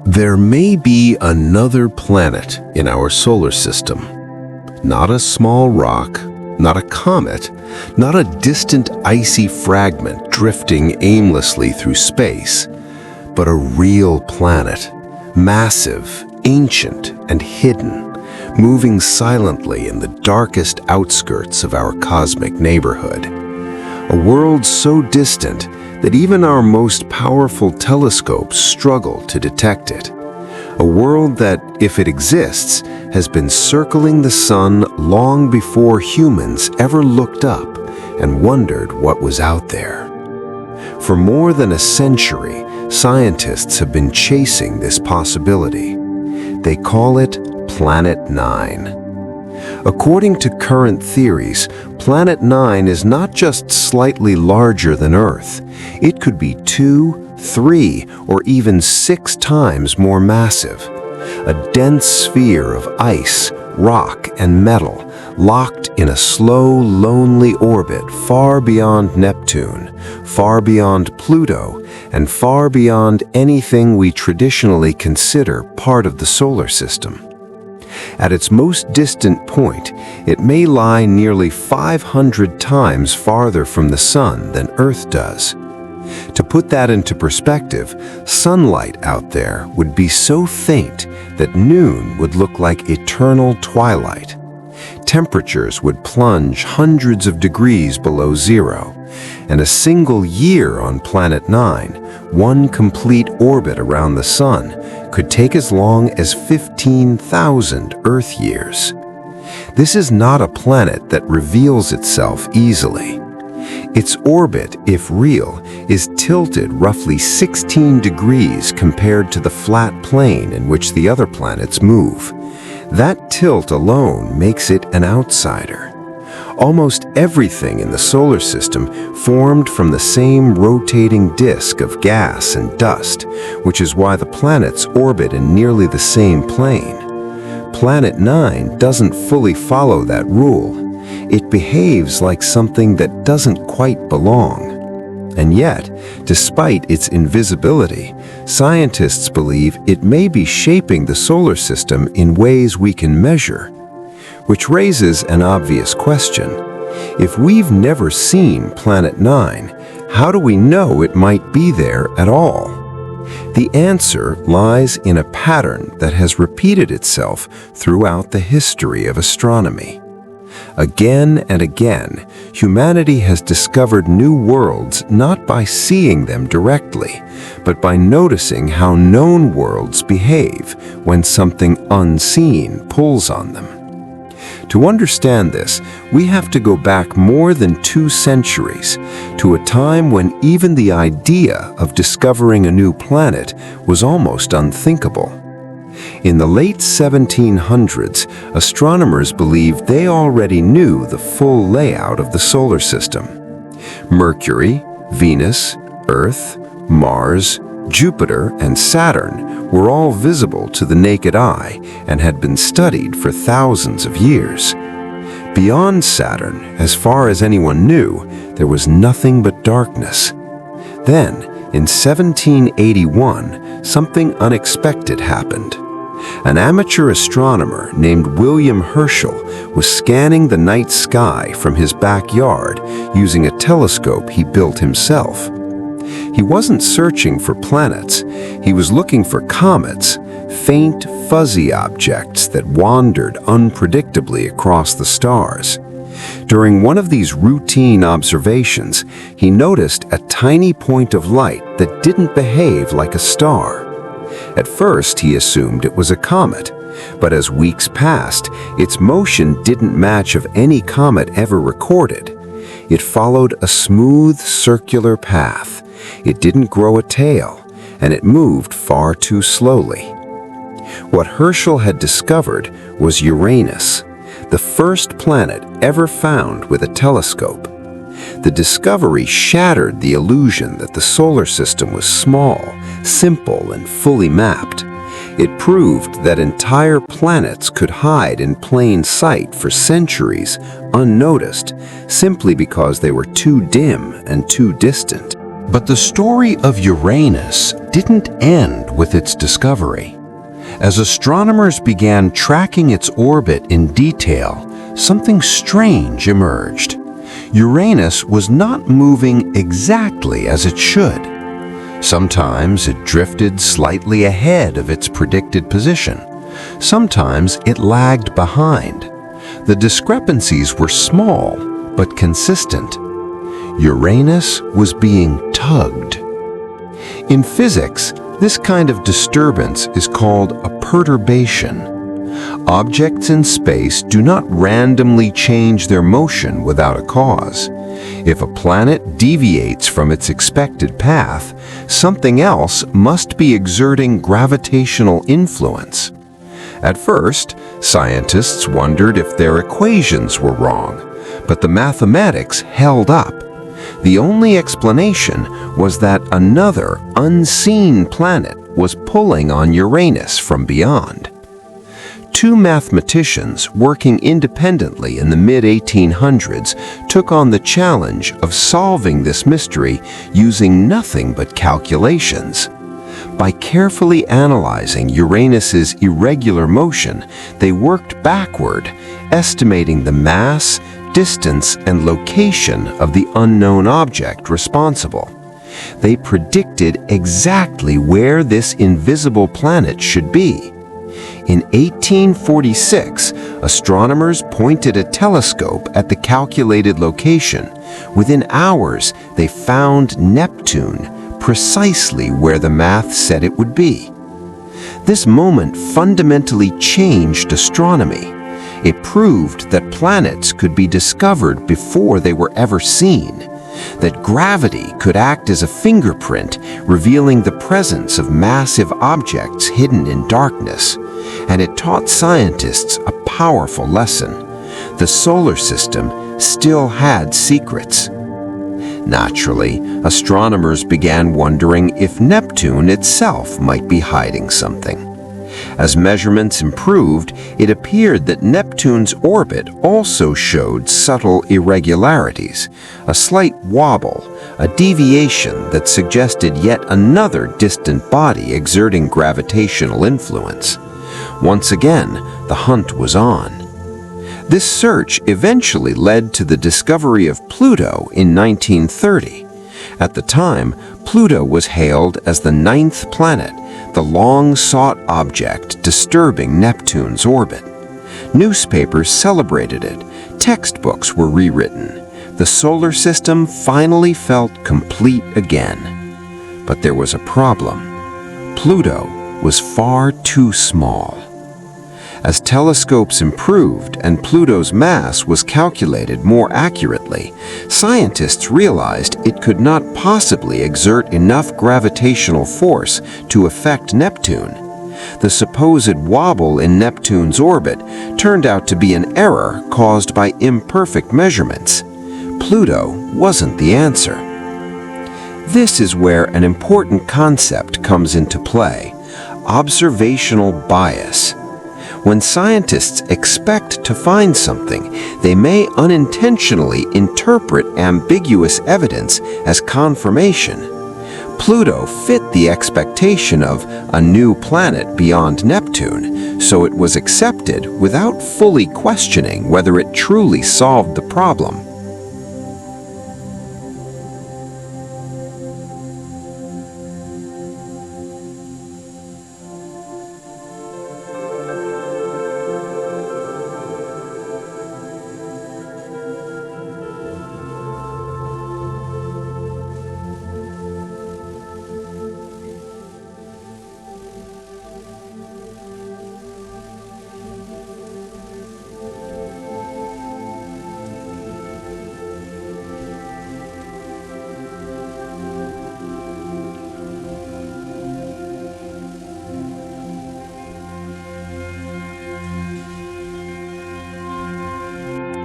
There may be another planet in our solar system. Not a small rock, not a comet, not a distant icy fragment drifting aimlessly through space, but a real planet, massive, ancient, and hidden, moving silently in the darkest outskirts of our cosmic neighborhood. A world so distant that even our most powerful telescopes struggle to detect it. A world that, if it exists, has been circling the sun long before humans ever looked up and wondered what was out there. For more than a century, scientists have been chasing this possibility. They call it Planet 9. According to current theories, Planet 9 is not just slightly larger than Earth. It could be 2, 3, or even 6 times more massive. A dense sphere of ice, rock, and metal, locked in a slow, lonely orbit far beyond Neptune, far beyond Pluto, and far beyond anything we traditionally consider part of the solar system. At its most distant point, it may lie nearly 500 times farther from the Sun than Earth does. To put that into perspective, sunlight out there would be so faint that noon would look like eternal twilight. Temperatures would plunge hundreds of degrees below zero, and a single year on Planet 9, one complete orbit around the Sun, could take as long as 15,000 Earth years. This is not a planet that reveals itself easily. Its orbit, if real, is tilted roughly 16 degrees compared to the flat plane in which the other planets move. That tilt alone makes it an outsider. Almost everything in the solar system formed from the same rotating disk of gas and dust, which is why the planets orbit in nearly the same plane. Planet 9 doesn't fully follow that rule. It behaves like something that doesn't quite belong. And yet, despite its invisibility, scientists believe it may be shaping the solar system in ways we can measure. Which raises an obvious question. If we've never seen Planet 9, how do we know it might be there at all? The answer lies in a pattern that has repeated itself throughout the history of astronomy. Again and again, humanity has discovered new worlds not by seeing them directly, but by noticing how known worlds behave when something unseen pulls on them. To understand this, we have to go back more than 2 centuries, to a time when even the idea of discovering a new planet was almost unthinkable. In the late 1700s, astronomers believed they already knew the full layout of the solar system. Mercury, Venus, Earth, Mars, Jupiter, and Saturn were all visible to the naked eye and had been studied for thousands of years. Beyond Saturn, as far as anyone knew, there was nothing but darkness. Then, in 1781, something unexpected happened. An amateur astronomer named William Herschel was scanning the night sky from his backyard using a telescope he built himself. He wasn't searching for planets. He was looking for comets, faint, fuzzy objects that wandered unpredictably across the stars. During one of these routine observations, he noticed a tiny point of light that didn't behave like a star. At first, he assumed it was a comet, but as weeks passed, its motion didn't match of any comet ever recorded. It followed a smooth, circular path. It didn't grow a tail, and it moved far too slowly. What Herschel had discovered was Uranus, the first planet ever found with a telescope. The discovery shattered the illusion that the solar system was small, simple, and fully mapped. It proved that entire planets could hide in plain sight for centuries, unnoticed, simply because they were too dim and too distant. But the story of Uranus it didn't end with its discovery. As astronomers began tracking its orbit in detail, something strange emerged. Uranus was not moving exactly as it should. Sometimes it drifted slightly ahead of its predicted position. Sometimes it lagged behind. The discrepancies were small but consistent. Uranus was being tugged. In physics, this kind of disturbance is called a perturbation. Objects in space do not randomly change their motion without a cause. If a planet deviates from its expected path, something else must be exerting gravitational influence. At first, scientists wondered if their equations were wrong, but the mathematics held up. The only explanation was that another unseen planet was pulling on Uranus from beyond. Two mathematicians working independently in the mid-1800s took on the challenge of solving this mystery using nothing but calculations. By carefully analyzing Uranus's irregular motion, they worked backward, estimating the mass, distance, and location of the unknown object responsible. They predicted exactly where this invisible planet should be. In 1846, astronomers pointed a telescope at the calculated location. Within hours, they found Neptune, precisely where the math said it would be. This moment fundamentally changed astronomy. It proved that planets could be discovered before they were ever seen, that gravity could act as a fingerprint, revealing the presence of massive objects hidden in darkness. And it taught scientists a powerful lesson. The solar system still had secrets. Naturally, astronomers began wondering if Neptune itself might be hiding something. As measurements improved, it appeared that Neptune's orbit also showed subtle irregularities, a slight wobble, a deviation that suggested yet another distant body exerting gravitational influence. Once again, the hunt was on. This search eventually led to the discovery of Pluto in 1930. At the time, Pluto was hailed as the ninth planet, the long-sought object disturbing Neptune's orbit. Newspapers celebrated it, textbooks were rewritten. The solar system finally felt complete again. But there was a problem. Pluto was far too small. As telescopes improved and Pluto's mass was calculated more accurately, scientists realized it could not possibly exert enough gravitational force to affect Neptune. The supposed wobble in Neptune's orbit turned out to be an error caused by imperfect measurements. Pluto wasn't the answer. This is where an important concept comes into play: observational bias. When scientists expect to find something, they may unintentionally interpret ambiguous evidence as confirmation. Pluto fit the expectation of a new planet beyond Neptune, so it was accepted without fully questioning whether it truly solved the problem.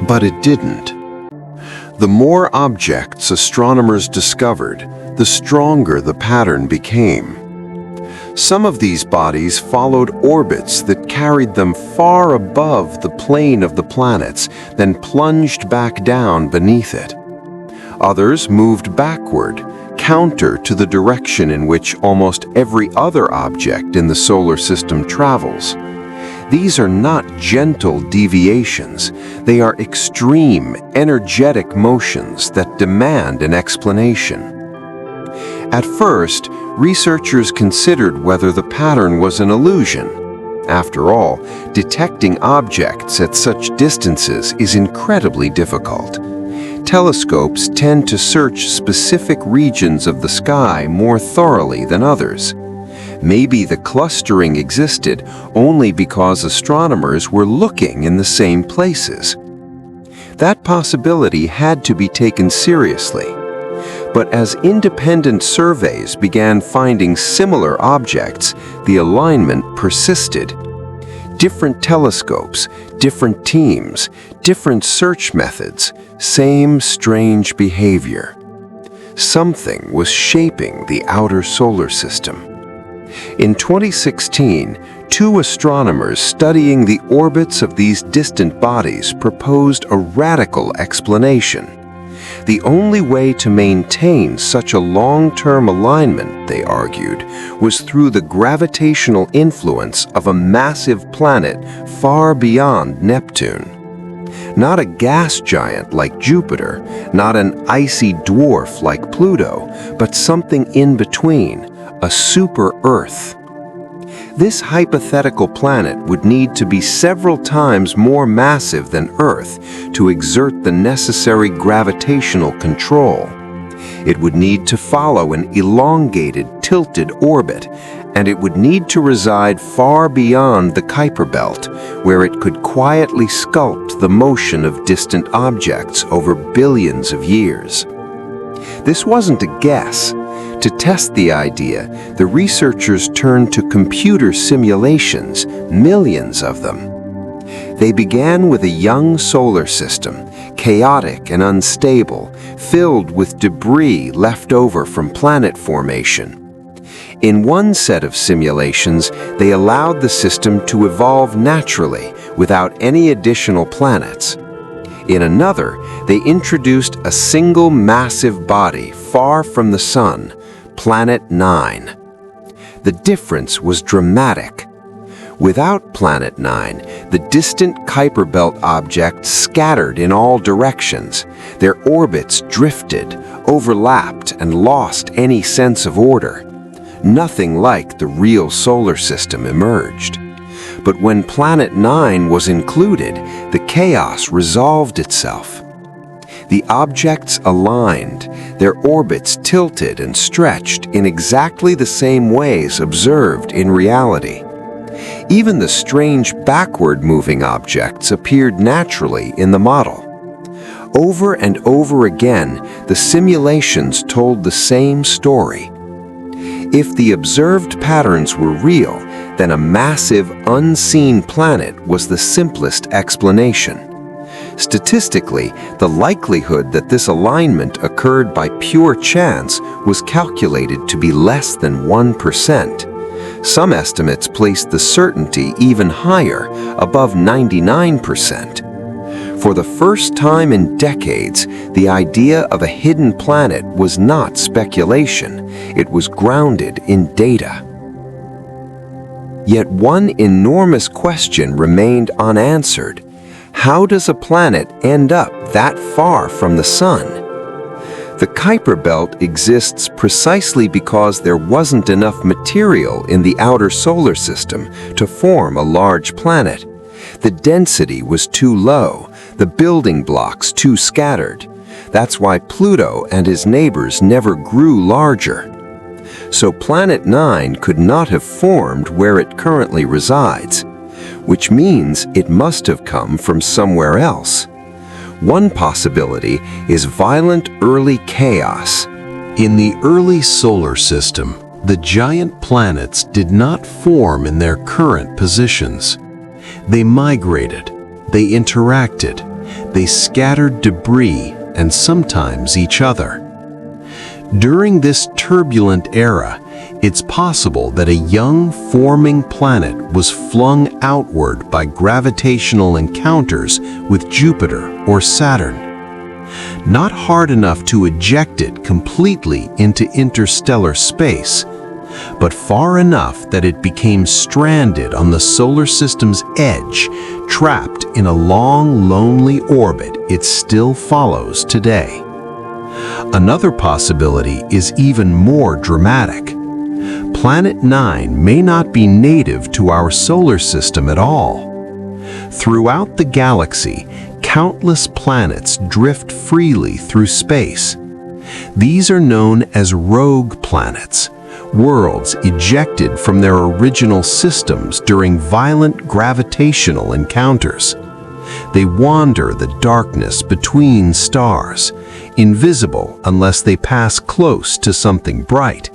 But it didn't. The more objects astronomers discovered, the stronger the pattern became. Some of these bodies followed orbits that carried them far above the plane of the planets, then plunged back down beneath it. Others moved backward, counter to the direction in which almost every other object in the solar system travels. These are not gentle deviations. They are extreme, energetic motions that demand an explanation. At first, researchers considered whether the pattern was an illusion. After all, detecting objects at such distances is incredibly difficult. Telescopes tend to search specific regions of the sky more thoroughly than others. Maybe the clustering existed only because astronomers were looking in the same places. That possibility had to be taken seriously. But as independent surveys began finding similar objects, the alignment persisted. Different telescopes, different teams, different search methods, same strange behavior. Something was shaping the outer solar system. In 2016, two astronomers studying the orbits of these distant bodies proposed a radical explanation. The only way to maintain such a long-term alignment, they argued, was through the gravitational influence of a massive planet far beyond Neptune. Not a gas giant like Jupiter, not an icy dwarf like Pluto, but something in between, a super-Earth. This hypothetical planet would need to be several times more massive than Earth to exert the necessary gravitational control. It would need to follow an elongated, tilted orbit, and it would need to reside far beyond the Kuiper Belt, where it could quietly sculpt the motion of distant objects over billions of years. This wasn't a guess. To test the idea, the researchers turned to computer simulations, millions of them. They began with a young solar system, chaotic and unstable, filled with debris left over from planet formation. In one set of simulations, they allowed the system to evolve naturally without any additional planets. In another, they introduced a single massive body far from the Sun, Planet 9. The difference was dramatic. Without Planet 9, the distant Kuiper Belt objects scattered in all directions. Their orbits drifted, overlapped, and lost any sense of order. Nothing like the real solar system emerged. But when Planet 9 was included, the chaos resolved itself. The objects aligned, their orbits tilted and stretched in exactly the same ways observed in reality. Even the strange backward-moving objects appeared naturally in the model. Over and over again, the simulations told the same story. If the observed patterns were real, then a massive, unseen planet was the simplest explanation. Statistically, the likelihood that this alignment occurred by pure chance was calculated to be less than 1%. Some estimates placed the certainty even higher, above 99%. For the first time in decades, the idea of a hidden planet was not speculation. It was grounded in data. Yet one enormous question remained unanswered. How does a planet end up that far from the Sun? The Kuiper Belt exists precisely because there wasn't enough material in the outer solar system to form a large planet. The density was too low, the building blocks too scattered. That's why Pluto and his neighbors never grew larger. So Planet 9 could not have formed where it currently resides, which means it must have come from somewhere else. One possibility is violent early chaos. In the early solar system, the giant planets did not form in their current positions. They migrated, they interacted, they scattered debris and sometimes each other. During this turbulent era, it's possible that a young forming planet was flung outward by gravitational encounters with Jupiter or Saturn. not hard enough to eject it completely into interstellar space, but far enough that it became stranded on the solar system's edge, trapped in a long, lonely orbit it still follows today. Another possibility is even more dramatic. Planet 9 may not be native to our solar system at all. Throughout the galaxy, countless planets drift freely through space. These are known as rogue planets, worlds ejected from their original systems during violent gravitational encounters. They wander the darkness between stars, invisible unless they pass close to something bright.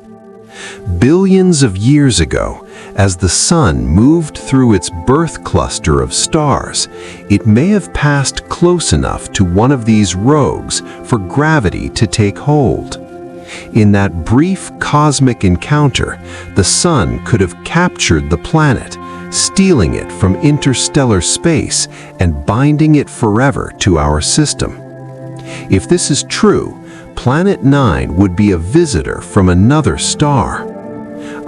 Billions of years ago, as the Sun moved through its birth cluster of stars, it may have passed close enough to one of these rogues for gravity to take hold. In that brief cosmic encounter, the Sun could have captured the planet, stealing it from interstellar space and binding it forever to our system. If this is true, Planet 9 would be a visitor from another star.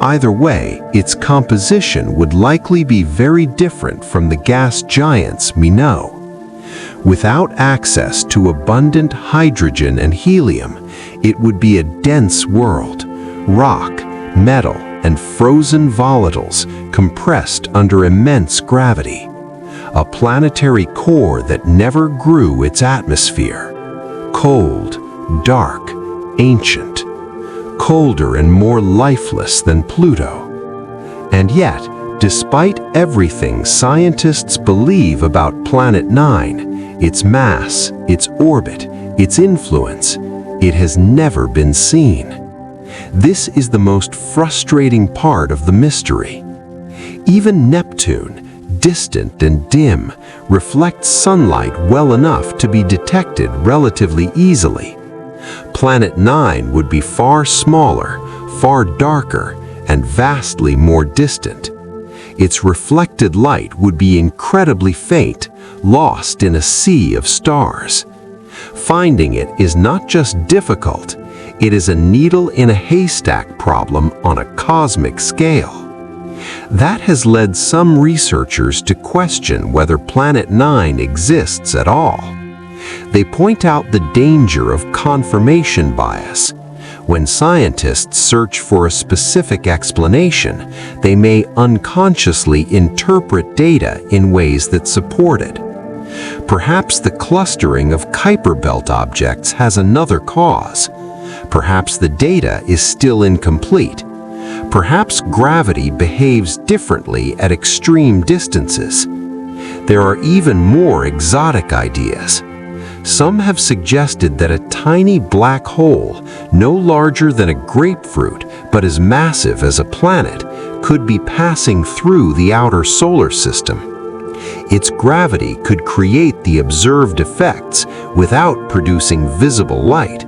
Either way, its composition would likely be very different from the gas giants we know. Without access to abundant hydrogen and helium, it would be a dense world, rock, metal, and frozen volatiles compressed under immense gravity. A planetary core that never grew its atmosphere. Cold, dark, ancient. Colder and more lifeless than Pluto. And yet, despite everything scientists believe about Planet 9, its mass, its orbit, its influence, it has never been seen. This is the most frustrating part of the mystery. Even Neptune, distant and dim, reflects sunlight well enough to be detected relatively easily. Planet 9 would be far smaller, far darker, and vastly more distant. Its reflected light would be incredibly faint, lost in a sea of stars. Finding it is not just difficult, it is a needle in a haystack problem on a cosmic scale. That has led some researchers to question whether Planet 9 exists at all. They point out the danger of confirmation bias. When scientists search for a specific explanation, they may unconsciously interpret data in ways that support it. Perhaps the clustering of Kuiper Belt objects has another cause. Perhaps the data is still incomplete. Perhaps gravity behaves differently at extreme distances. There are even more exotic ideas. Some have suggested that a tiny black hole, no larger than a grapefruit but as massive as a planet, could be passing through the outer solar system. Its gravity could create the observed effects without producing visible light.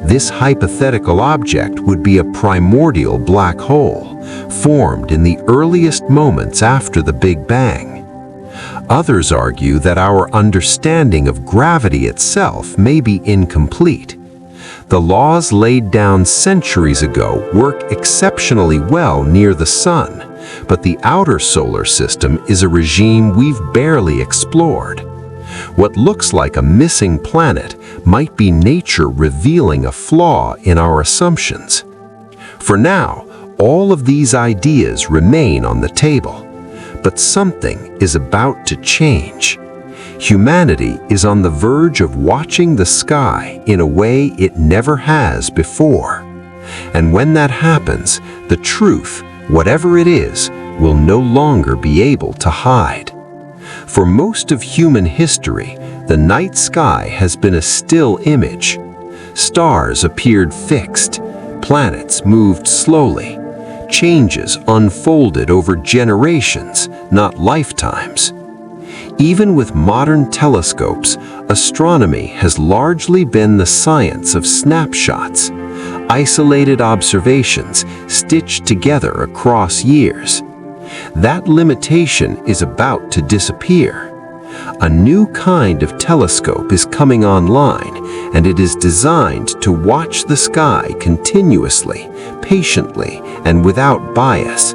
This hypothetical object would be a primordial black hole, formed in the earliest moments after the Big Bang. Others argue that our understanding of gravity itself may be incomplete. The laws laid down centuries ago work exceptionally well near the Sun, but the outer solar system is a regime we've barely explored. What looks like a missing planet might be nature revealing a flaw in our assumptions. For now, all of these ideas remain on the table. But something is about to change. Humanity is on the verge of watching the sky in a way it never has before. And when that happens, the truth, whatever it is, will no longer be able to hide. For most of human history, the night sky has been a still image. Stars appeared fixed, planets moved slowly. Changes unfolded over generations, not lifetimes. Even with modern telescopes, astronomy has largely been the science of snapshots, isolated observations stitched together across years. That limitation is about to disappear. A new kind of telescope is coming online, and it is designed to watch the sky continuously, patiently, and without bias.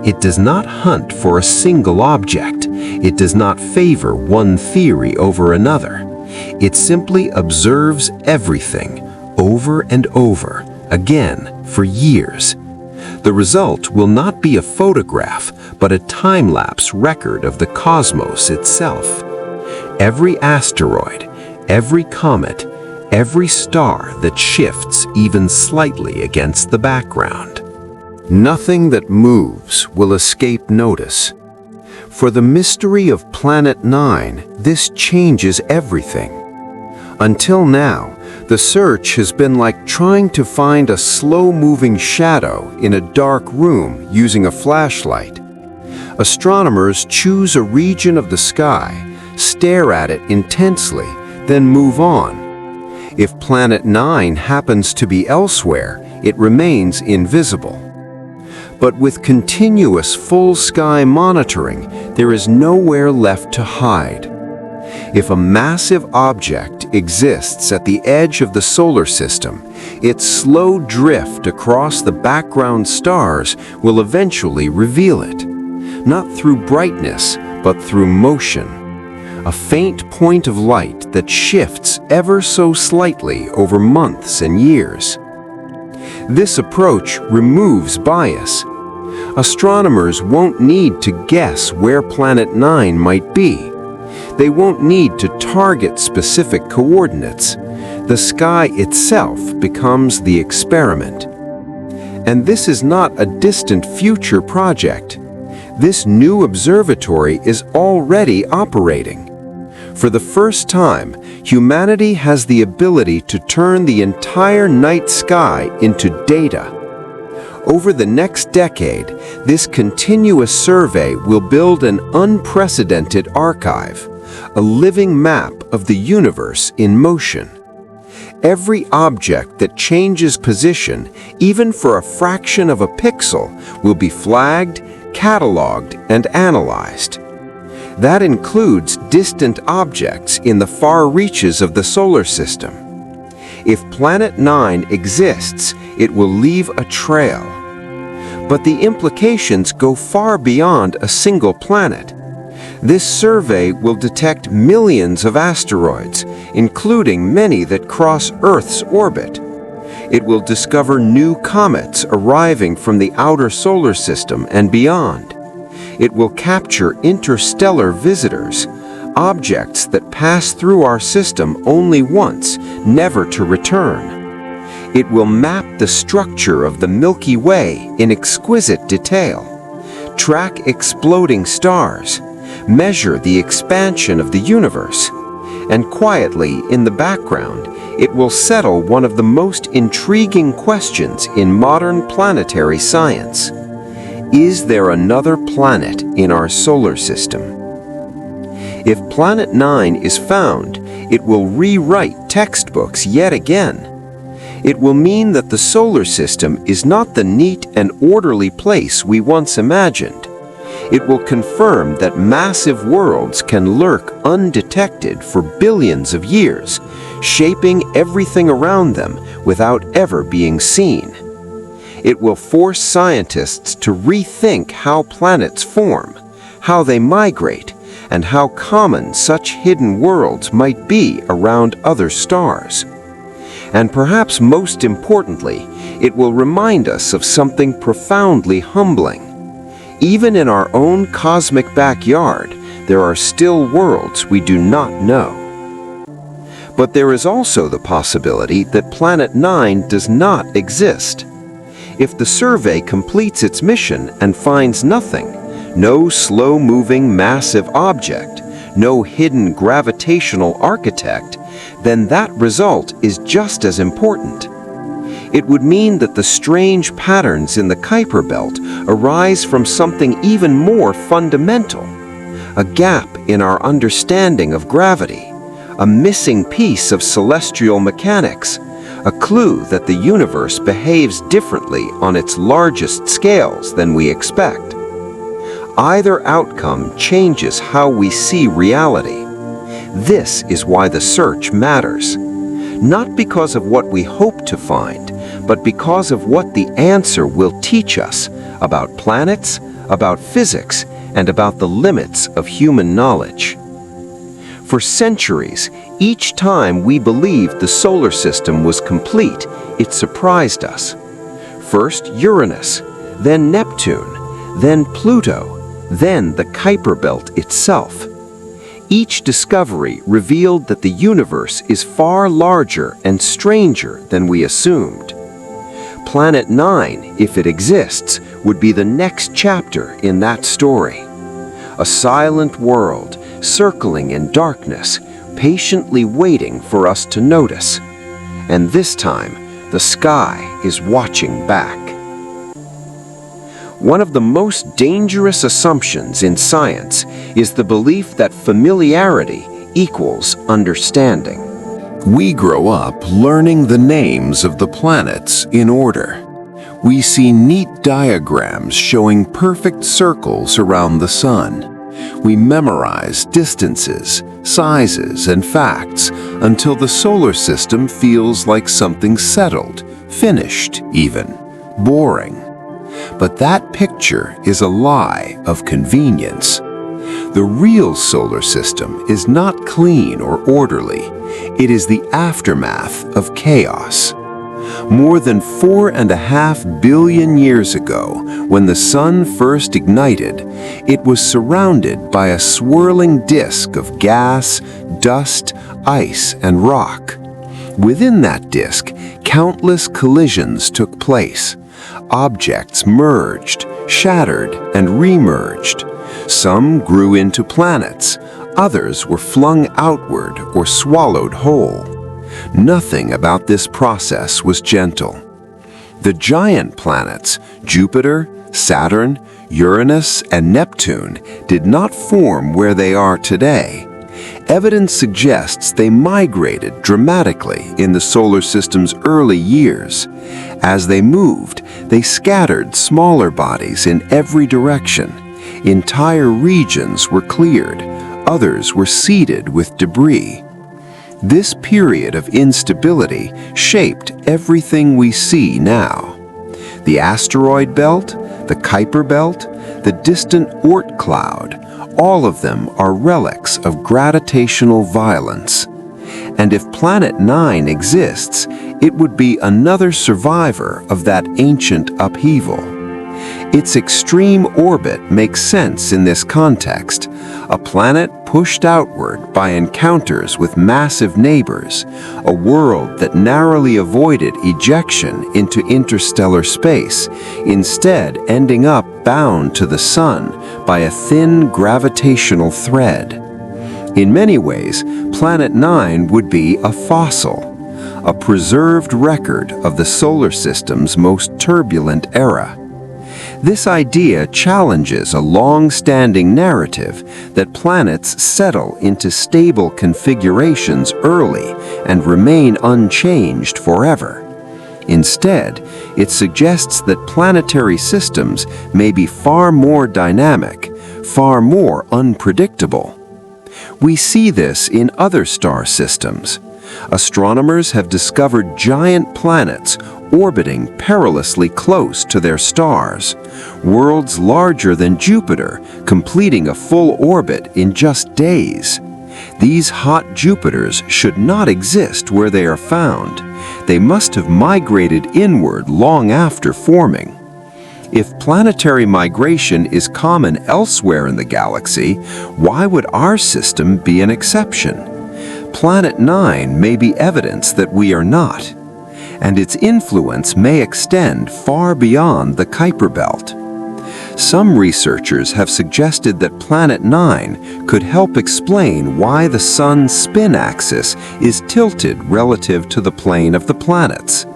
It does not hunt for a single object. It does not favor one theory over another. It simply observes everything over and over, again, for years. The result will not be a photograph, but a time-lapse record of the cosmos itself. Every asteroid, every comet, every star that shifts even slightly against the background. Nothing that moves will escape notice. For the mystery of Planet 9, this changes everything. Until now, the search has been like trying to find a slow-moving shadow in a dark room using a flashlight. Astronomers choose a region of the sky, stare at it intensely, then move on. If Planet 9 happens to be elsewhere, it remains invisible. But with continuous full-sky monitoring, there is nowhere left to hide. If a massive object exists at the edge of the solar system, its slow drift across the background stars will eventually reveal it. Not through brightness, but through motion. A faint point of light that shifts ever so slightly over months and years. This approach removes bias. Astronomers won't need to guess where Planet 9 might be. They won't need to target specific coordinates. The sky itself becomes the experiment. And this is not a distant future project. This new observatory is already operating. For the first time, humanity has the ability to turn the entire night sky into data. Over the next decade, this continuous survey will build an unprecedented archive, a living map of the universe in motion. Every object that changes position, even for a fraction of a pixel, will be flagged, cataloged, and analyzed. That includes distant objects in the far reaches of the solar system. If Planet 9 exists, it will leave a trail. But the implications go far beyond a single planet. This survey will detect millions of asteroids, including many that cross Earth's orbit. It will discover new comets arriving from the outer solar system and beyond. It will capture interstellar visitors, objects that pass through our system only once, never to return. It will map the structure of the Milky Way in exquisite detail, track exploding stars, measure the expansion of the universe, and quietly, in the background, it will settle one of the most intriguing questions in modern planetary science. Is there another planet in our solar system? If Planet 9 is found, it will rewrite textbooks yet again. It will mean that the solar system is not the neat and orderly place we once imagined. It will confirm that massive worlds can lurk undetected for billions of years, shaping everything around them without ever being seen. It will force scientists to rethink how planets form, how they migrate, and how common such hidden worlds might be around other stars. And perhaps most importantly, it will remind us of something profoundly humbling. Even in our own cosmic backyard, there are still worlds we do not know. But there is also the possibility that Planet 9 does not exist. If the survey completes its mission and finds nothing, no slow-moving massive object, no hidden gravitational architect, then that result is just as important. It would mean that the strange patterns in the Kuiper Belt arise from something even more fundamental, a gap in our understanding of gravity, a missing piece of celestial mechanics, a clue that the universe behaves differently on its largest scales than we expect. Either outcome changes how we see reality. This is why the search matters. not because of what we hope to find, but because of what the answer will teach us about planets, about physics, and about the limits of human knowledge. For centuries, each time we believed the solar system was complete, it surprised us. First Uranus, then Neptune, then Pluto, then the Kuiper Belt itself. Each discovery revealed that the universe is far larger and stranger than we assumed. Planet 9, if it exists, would be the next chapter in that story. A silent world, circling in darkness, patiently waiting for us to notice. And this time, the sky is watching back. One of the most dangerous assumptions in science is the belief that familiarity equals understanding. We grow up learning the names of the planets in order. We see neat diagrams showing perfect circles around the sun. We memorize distances, sizes, and facts until the solar system feels like something settled, finished even, boring. But that picture is a lie of convenience. The real solar system is not clean or orderly. It is the aftermath of chaos. More than 4.5 billion years ago, when the sun first ignited, it was surrounded by a swirling disk of gas, dust, ice, and rock. Within that disk, countless collisions took place. Objects merged, shattered, and remerged. Some grew into planets. Others were flung outward or swallowed whole. Nothing about this process was gentle. The giant planets, Jupiter, Saturn, Uranus, and Neptune, did not form where they are today. Evidence suggests they migrated dramatically in the solar system's early years. As they moved, they scattered smaller bodies in every direction. Entire regions were cleared. Others were seeded with debris. This period of instability shaped everything we see now. The asteroid belt, the Kuiper Belt, the distant Oort cloud, all of them are relics of gravitational violence. And if Planet 9 exists, it would be another survivor of that ancient upheaval. Its extreme orbit makes sense in this context. A planet pushed outward by encounters with massive neighbors, a world that narrowly avoided ejection into interstellar space, instead ending up bound to the sun by a thin gravitational thread. In many ways, Planet 9 would be a fossil, a preserved record of the solar system's most turbulent era. This idea challenges a long-standing narrative that planets settle into stable configurations early and remain unchanged forever. Instead, it suggests that planetary systems may be far more dynamic, far more unpredictable. We see this in other star systems. Astronomers have discovered giant planets orbiting perilously close to their stars, worlds larger than Jupiter, completing a full orbit in just days. These hot Jupiters should not exist where they are found. They must have migrated inward long after forming. If planetary migration is common elsewhere in the galaxy, why would our system be an exception? Planet 9 may be evidence that we are not, and its influence may extend far beyond the Kuiper Belt. Some researchers have suggested that Planet 9 could help explain why the Sun's spin axis is tilted relative to the plane of the planets.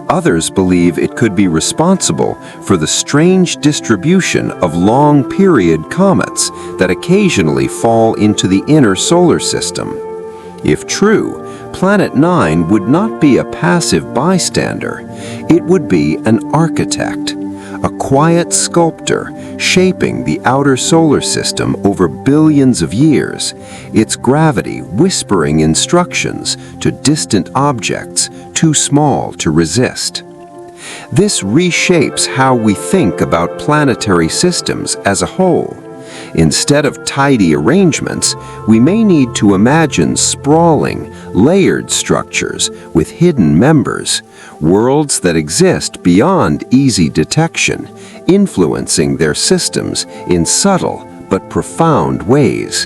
Others believe it could be responsible for the strange distribution of long-period comets that occasionally fall into the inner solar system. If true, Planet 9 would not be a passive bystander. It would be an architect, a quiet sculptor shaping the outer solar system over billions of years, its gravity whispering instructions to distant objects too small to resist. This reshapes how we think about planetary systems as a whole. Instead of tidy arrangements, we may need to imagine sprawling, layered structures with hidden members, worlds that exist beyond easy detection, influencing their systems in subtle but profound ways.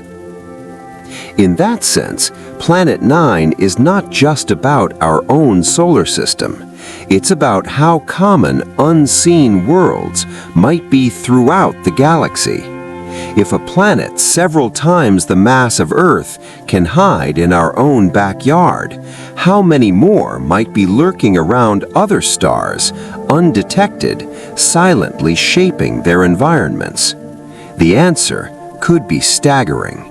In that sense, Planet 9 is not just about our own solar system. It's about how common, unseen worlds might be throughout the galaxy. If a planet several times the mass of Earth can hide in our own backyard, how many more might be lurking around other stars, undetected, silently shaping their environments? The answer could be staggering.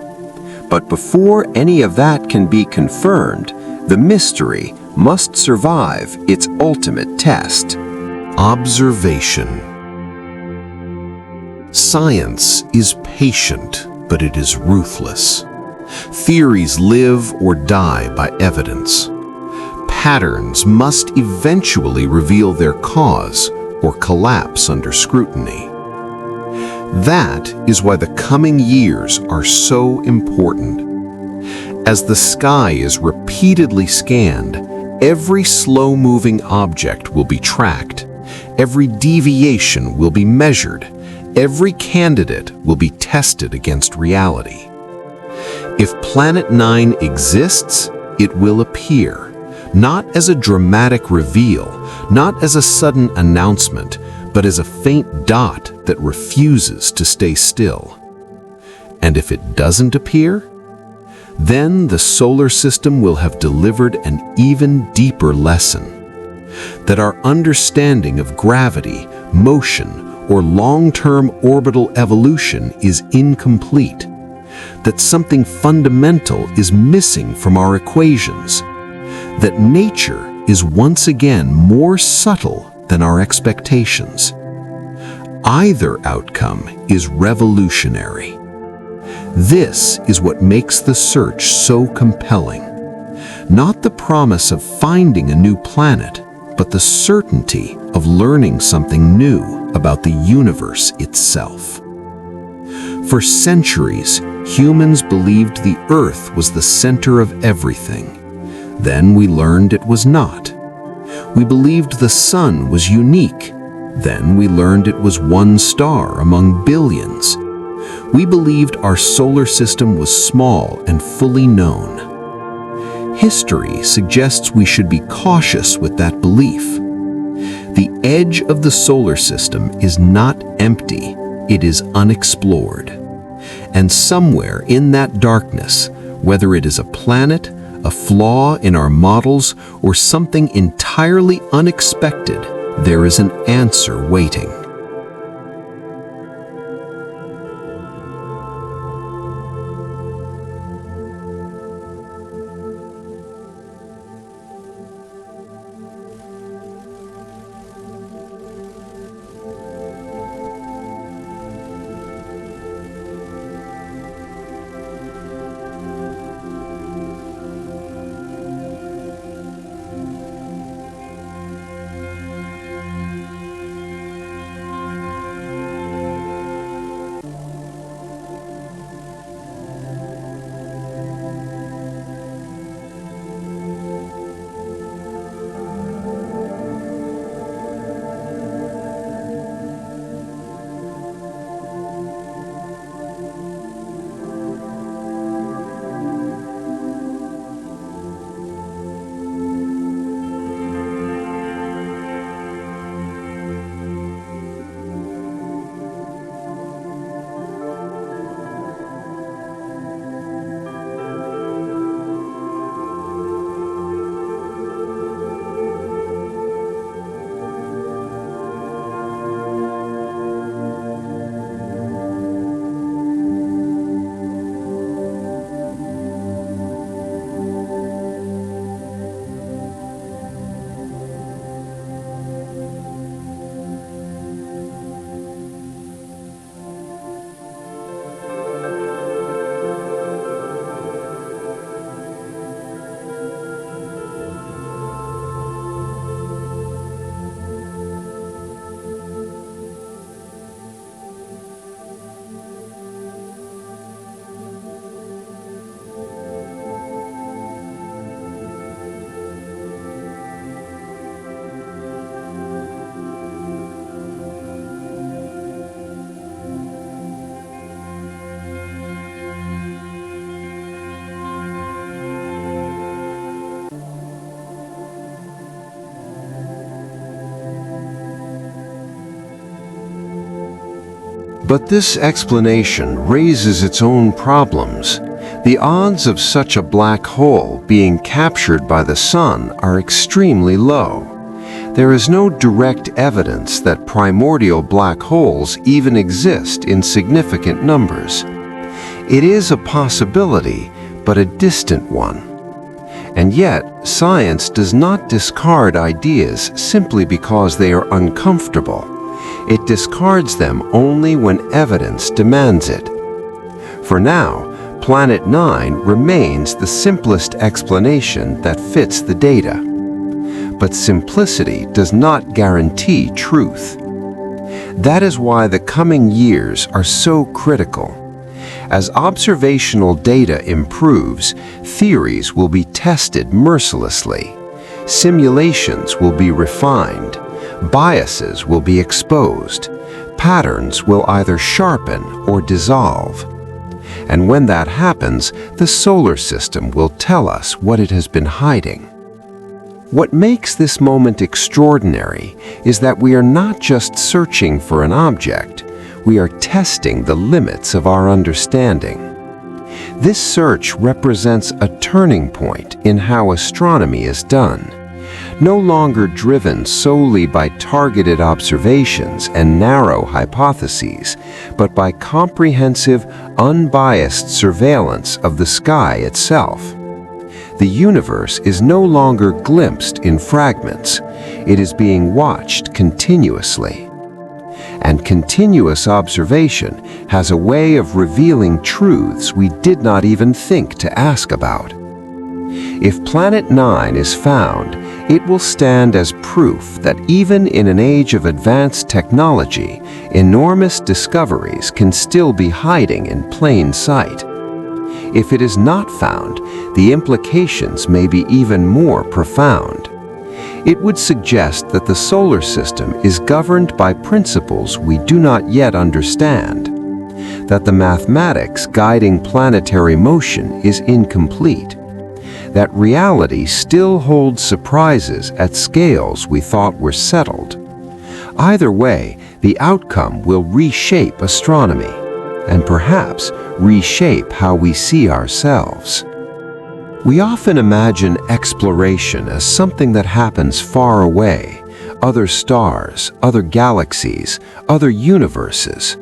But before any of that can be confirmed, the mystery must survive its ultimate test. Observation. Science is patient, but it is ruthless. Theories live or die by evidence. Patterns must eventually reveal their cause or collapse under scrutiny. That is why the coming years are so important. As the sky is repeatedly scanned, every slow-moving object will be tracked, every deviation will be measured, every candidate will be tested against reality. If Planet 9 exists, it will appear, not as a dramatic reveal, not as a sudden announcement, but as a faint dot that refuses to stay still. And if it doesn't appear, then the solar system will have delivered an even deeper lesson, that our understanding of gravity, motion, or long-term orbital evolution is incomplete, that something fundamental is missing from our equations, that nature is once again more subtle than our expectations. Either outcome is revolutionary. This is what makes the search so compelling. Not the promise of finding a new planet, but the certainty of learning something new about the universe itself. For centuries, humans believed the Earth was the center of everything. Then we learned it was not. We believed the sun was unique. Then we learned it was one star among billions. We believed our solar system was small and fully known. History suggests we should be cautious with that belief. The edge of the solar system is not empty, it is unexplored. And somewhere in that darkness, whether it is a planet, a flaw in our models, or something entirely unexpected, there is an answer waiting. But this explanation raises its own problems. The odds of such a black hole being captured by the sun are extremely low. There is no direct evidence that primordial black holes even exist in significant numbers. It is a possibility, but a distant one. And yet, science does not discard ideas simply because they are uncomfortable. It discards them only when evidence demands it. For now, Planet 9 remains the simplest explanation that fits the data. But simplicity does not guarantee truth. That is why the coming years are so critical. As observational data improves, theories will be tested mercilessly. Simulations will be refined. Biases will be exposed. Patterns will either sharpen or dissolve. And when that happens, the solar system will tell us what it has been hiding. What makes this moment extraordinary is that we are not just searching for an object, we are testing the limits of our understanding. This search represents a turning point in how astronomy is done. No longer driven solely by targeted observations and narrow hypotheses, but by comprehensive, unbiased surveillance of the sky itself. The universe is no longer glimpsed in fragments. It is being watched continuously. And continuous observation has a way of revealing truths we did not even think to ask about. If Planet 9 is found, it will stand as proof that even in an age of advanced technology, enormous discoveries can still be hiding in plain sight. If it is not found, the implications may be even more profound. It would suggest that the solar system is governed by principles we do not yet understand, that the mathematics guiding planetary motion is incomplete, that reality still holds surprises at scales we thought were settled. Either way, the outcome will reshape astronomy, and perhaps reshape how we see ourselves. We often imagine exploration as something that happens far away, other stars, other galaxies, other universes.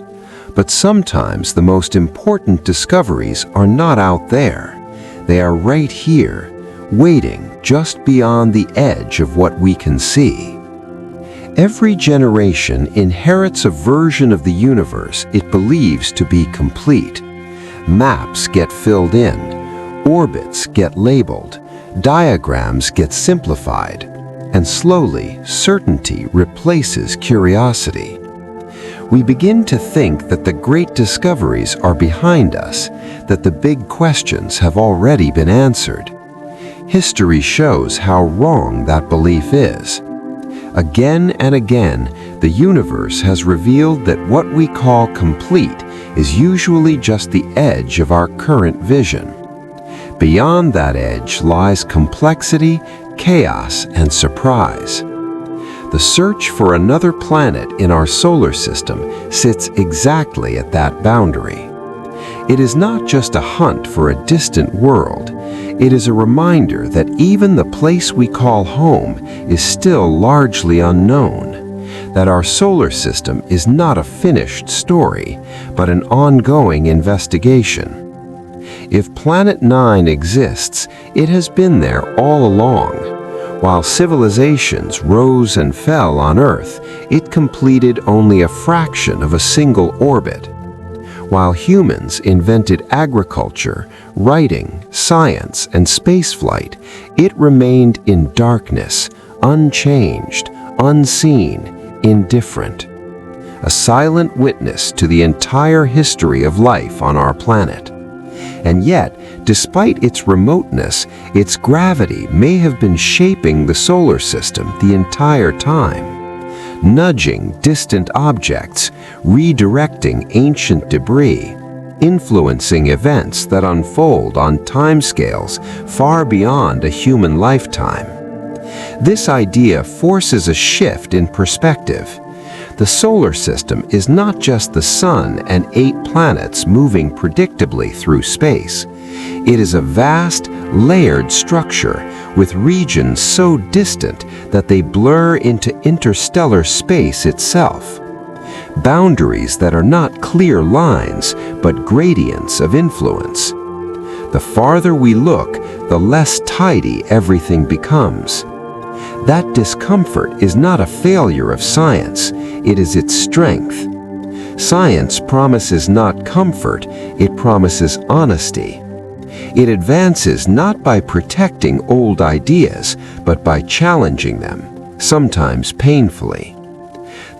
But sometimes the most important discoveries are not out there. They are right here, waiting just beyond the edge of what we can see. Every generation inherits a version of the universe it believes to be complete. Maps get filled in, orbits get labeled, diagrams get simplified, and slowly certainty replaces curiosity. We begin to think that the great discoveries are behind us, that the big questions have already been answered. History shows how wrong that belief is. Again and again, the universe has revealed that what we call complete is usually just the edge of our current vision. Beyond that edge lies complexity, chaos, and surprise. The search for another planet in our solar system sits exactly at that boundary. It is not just a hunt for a distant world. It is a reminder that even the place we call home is still largely unknown, that our solar system is not a finished story, but an ongoing investigation. If Planet 9 exists, it has been there all along. While civilizations rose and fell on Earth, it completed only a fraction of a single orbit. While humans invented agriculture, writing, science, and spaceflight, it remained in darkness, unchanged, unseen, indifferent. A silent witness to the entire history of life on our planet. And yet, despite its remoteness, its gravity may have been shaping the solar system the entire time, nudging distant objects, redirecting ancient debris, influencing events that unfold on timescales far beyond a human lifetime. This idea forces a shift in perspective. The solar system is not just the sun and 8 planets moving predictably through space. It is a vast, layered structure with regions so distant that they blur into interstellar space itself. Boundaries that are not clear lines, but gradients of influence. The farther we look, the less tidy everything becomes. That discomfort is not a failure of science, it is its strength. Science promises not comfort, it promises honesty. It advances not by protecting old ideas, but by challenging them, sometimes painfully.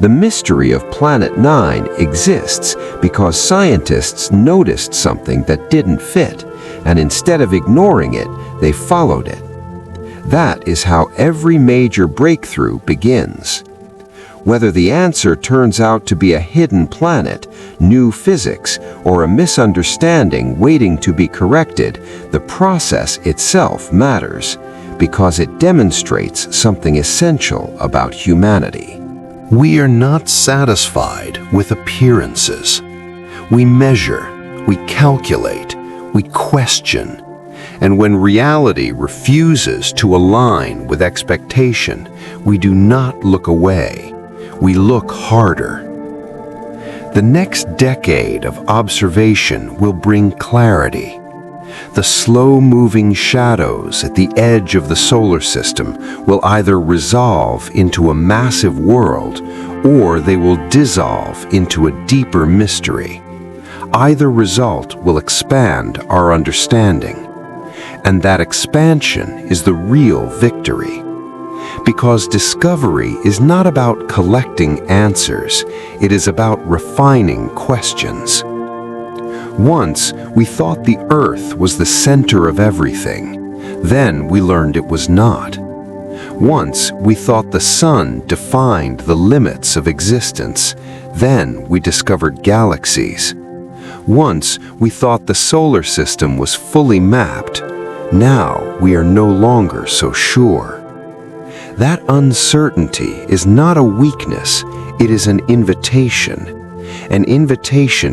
The mystery of Planet 9 exists because scientists noticed something that didn't fit, and instead of ignoring it, they followed it. That is how every major breakthrough begins. Whether the answer turns out to be a hidden planet, new physics, or a misunderstanding waiting to be corrected, the process itself matters, because it demonstrates something essential about humanity. We are not satisfied with appearances. We measure, we calculate, we question. And when reality refuses to align with expectation, we do not look away. We look harder. The next decade of observation will bring clarity. The slow-moving shadows at the edge of the solar system will either resolve into a massive world, or they will dissolve into a deeper mystery. Either result will expand our understanding. And that expansion is the real victory. Because discovery is not about collecting answers, it is about refining questions. Once, we thought the Earth was the center of everything. Then we learned it was not. Once, we thought the sun defined the limits of existence. Then we discovered galaxies. Once, we thought the solar system was fully mapped. Now we are no longer so sure. That uncertainty is not a weakness, it is an invitation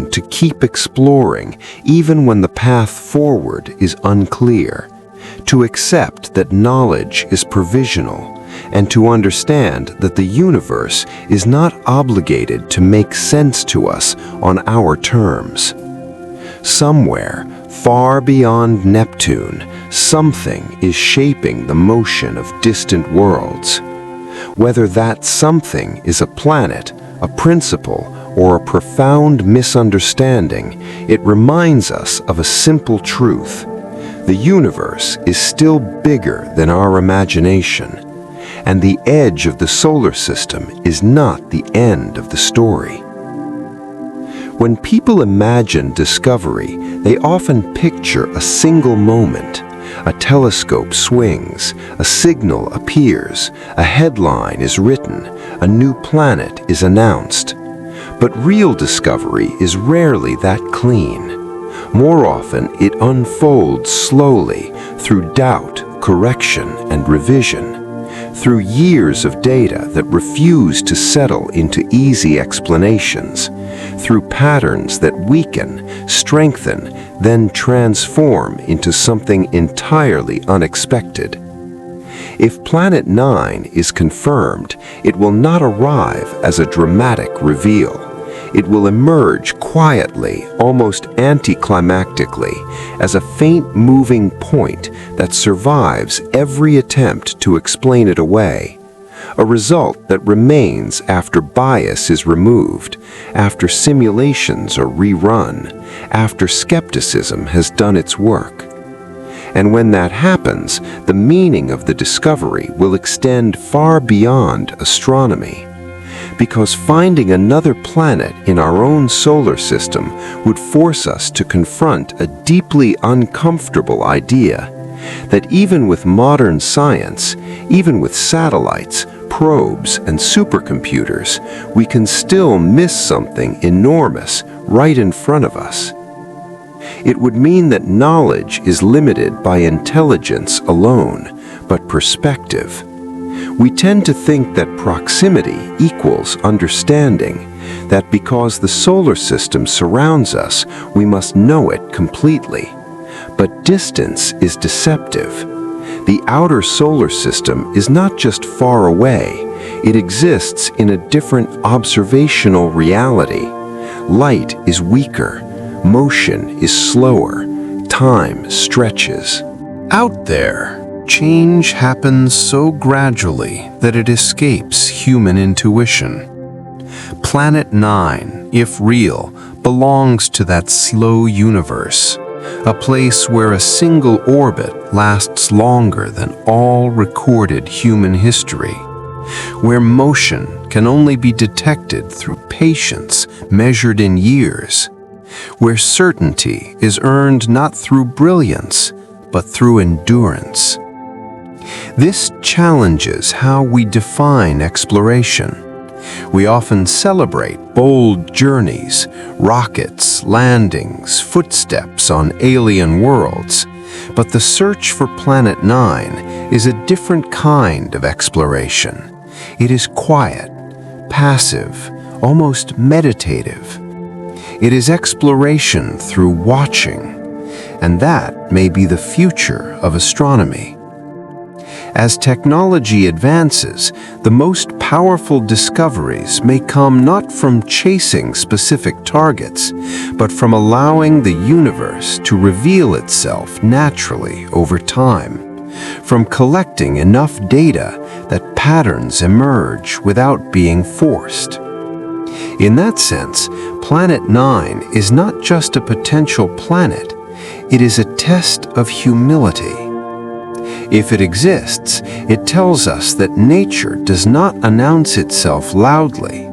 to keep exploring even when the path forward is unclear, to accept that knowledge is provisional, and to understand that the universe is not obligated to make sense to us on our terms. Somewhere, far beyond Neptune, something is shaping the motion of distant worlds. Whether that something is a planet, a principle, or a profound misunderstanding, it reminds us of a simple truth. The universe is still bigger than our imagination, and the edge of the solar system is not the end of the story. When people imagine discovery, they often picture a single moment. A telescope swings, a signal appears, a headline is written, a new planet is announced. But real discovery is rarely that clean. More often, it unfolds slowly through doubt, correction, and revision. Through years of data that refuse to settle into easy explanations, through patterns that weaken, strengthen, then transform into something entirely unexpected. If Planet 9 is confirmed, it will not arrive as a dramatic reveal. It will emerge quietly, almost anticlimactically, as a faint moving point that survives every attempt to explain it away. A result that remains after bias is removed, after simulations are rerun, after skepticism has done its work. And when that happens, the meaning of the discovery will extend far beyond astronomy. Because finding another planet in our own solar system would force us to confront a deeply uncomfortable idea that even with modern science, even with satellites, probes, and supercomputers, we can still miss something enormous right in front of us. It would mean that knowledge is limited by intelligence alone, but perspective. We tend to think that proximity equals understanding, that because the solar system surrounds us, we must know it completely. But distance is deceptive. The outer solar system is not just far away, it exists in a different observational reality. Light is weaker, motion is slower, time stretches. Out there, change happens so gradually that it escapes human intuition. Planet 9, if real, belongs to that slow universe, a place where a single orbit lasts longer than all recorded human history, where motion can only be detected through patience measured in years, where certainty is earned not through brilliance, but through endurance. This challenges how we define exploration. We often celebrate bold journeys, rockets, landings, footsteps on alien worlds, but the search for Planet 9 is a different kind of exploration. It is quiet, passive, almost meditative. It is exploration through watching, and that may be the future of astronomy. As technology advances, the most powerful discoveries may come not from chasing specific targets, but from allowing the universe to reveal itself naturally over time, from collecting enough data that patterns emerge without being forced. In that sense, Planet 9 is not just a potential planet, it is a test of humility. If it exists, it tells us that nature does not announce itself loudly,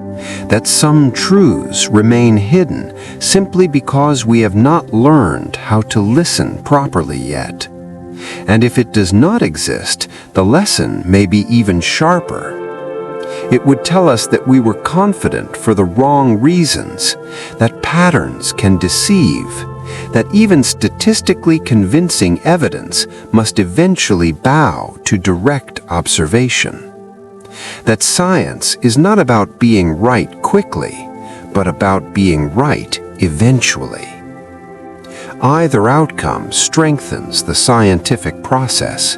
that some truths remain hidden simply because we have not learned how to listen properly yet. And if it does not exist, the lesson may be even sharper. It would tell us that we were confident for the wrong reasons, that patterns can deceive, that even statistically convincing evidence must eventually bow to direct observation. That science is not about being right quickly, but about being right eventually. Either outcome strengthens the scientific process.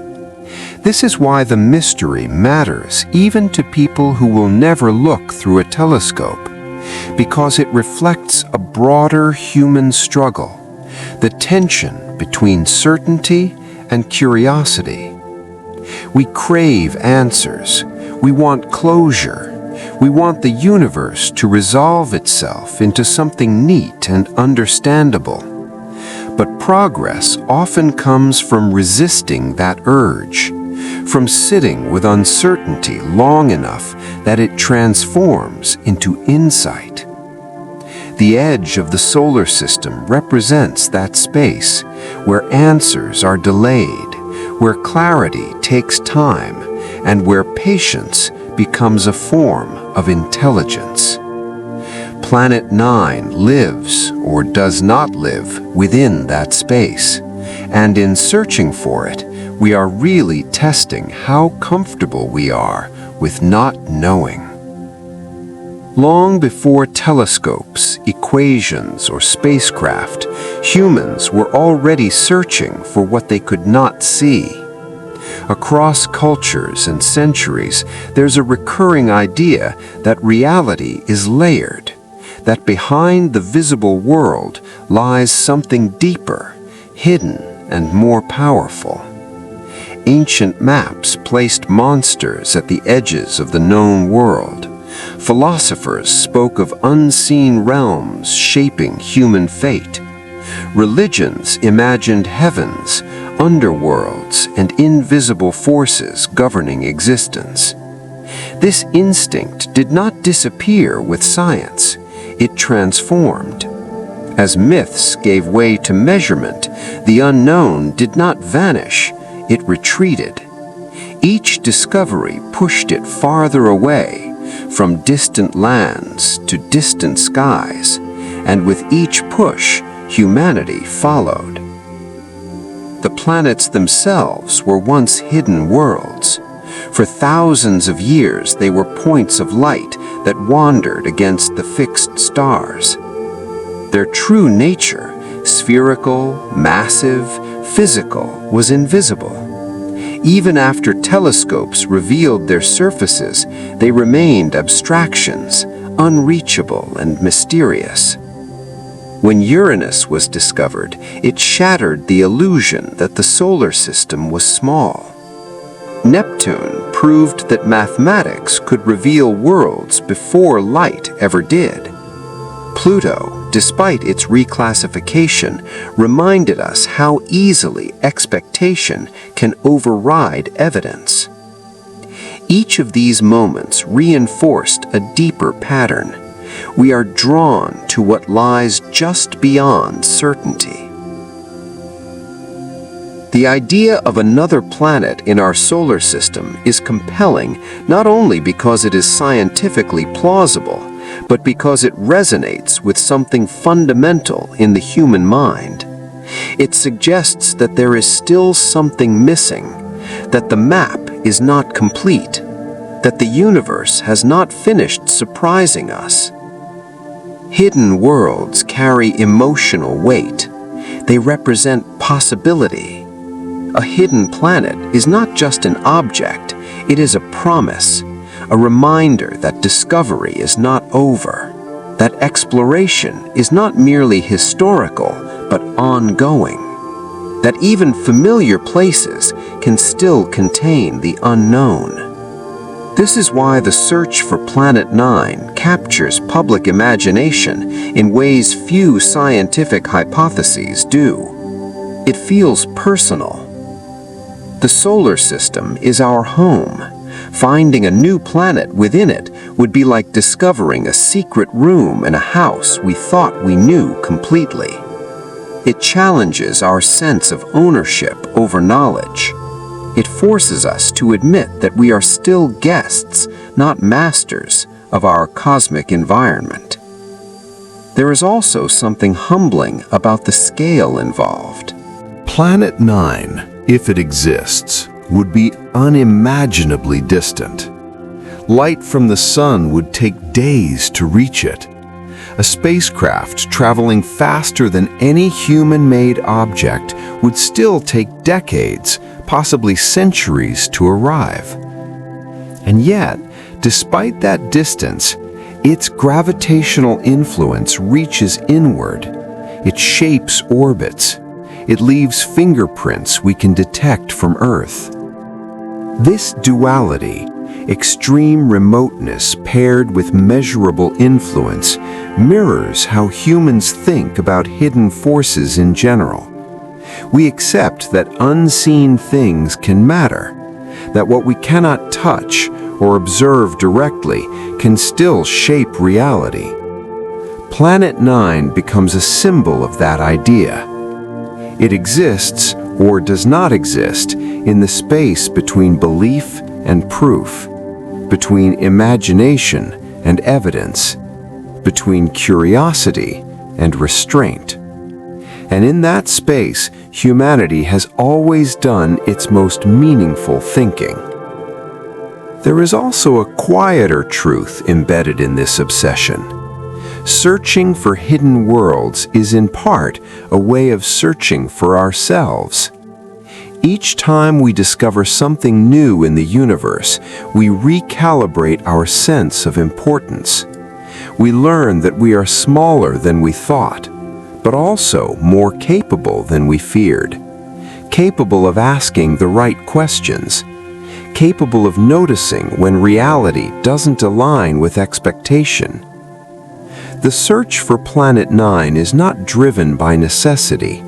This is why the mystery matters even to people who will never look through a telescope, because it reflects a broader human struggle, the tension between certainty and curiosity. We crave answers. We want closure. We want the universe to resolve itself into something neat and understandable. But progress often comes from resisting that urge, from sitting with uncertainty long enough that it transforms into insight. The edge of the solar system represents that space where answers are delayed, where clarity takes time, and where patience becomes a form of intelligence. Planet 9 lives or does not live within that space, and in searching for it, we are really testing how comfortable we are with not knowing. Long before telescopes, equations, or spacecraft, humans were already searching for what they could not see. Across cultures and centuries, there's a recurring idea that reality is layered, that behind the visible world lies something deeper, hidden and more powerful. Ancient maps placed monsters at the edges of the known world. Philosophers spoke of unseen realms shaping human fate. Religions imagined heavens, underworlds, and invisible forces governing existence. This instinct did not disappear with science. It transformed. As myths gave way to measurement, the unknown did not vanish, it retreated. Each discovery pushed it farther away, from distant lands to distant skies, and with each push, humanity followed. The planets themselves were once hidden worlds, For thousands of years, they were points of light that wandered against the fixed stars. Their true nature, spherical, massive, physical, was invisible. Even after telescopes revealed their surfaces, they remained abstractions, unreachable and mysterious. When Uranus was discovered, it shattered the illusion that the solar system was small. Neptune proved that mathematics could reveal worlds before light ever did. Pluto, despite its reclassification, reminded us how easily expectation can override evidence. Each of these moments reinforced a deeper pattern. We are drawn to what lies just beyond certainty. The idea of another planet in our solar system is compelling not only because it is scientifically plausible, but because it resonates with something fundamental in the human mind. It suggests that there is still something missing, that the map is not complete, that the universe has not finished surprising us. Hidden worlds carry emotional weight. They represent possibility. A hidden planet is not just an object, it is a promise, a reminder that discovery is not over, that exploration is not merely historical, but ongoing, that even familiar places can still contain the unknown. This is why the search for Planet 9 captures public imagination in ways few scientific hypotheses do. It feels personal. The solar system is our home. Finding a new planet within it would be like discovering a secret room in a house we thought we knew completely. It challenges our sense of ownership over knowledge. It forces us to admit that we are still guests, not masters, of our cosmic environment. There is also something humbling about the scale involved. Planet 9, if it exists, would be unimaginably distant. Light from the sun would take days to reach it. A spacecraft traveling faster than any human-made object would still take decades, possibly centuries, to arrive. And yet, despite that distance, its gravitational influence reaches inward. It shapes orbits. It leaves fingerprints we can detect from Earth. This duality, extreme remoteness paired with measurable influence, mirrors how humans think about hidden forces in general. We accept that unseen things can matter, that what we cannot touch or observe directly can still shape reality. Planet 9 becomes a symbol of that idea. It exists or does not exist in the space between belief and proof, between imagination and evidence, between curiosity and restraint. And in that space, humanity has always done its most meaningful thinking. There is also a quieter truth embedded in this obsession. Searching for hidden worlds is in part a way of searching for ourselves. Each time we discover something new in the universe, we recalibrate our sense of importance. We learn that we are smaller than we thought, but also more capable than we feared, capable of asking the right questions, capable of noticing when reality doesn't align with expectation. The search for Planet 9 is not driven by necessity.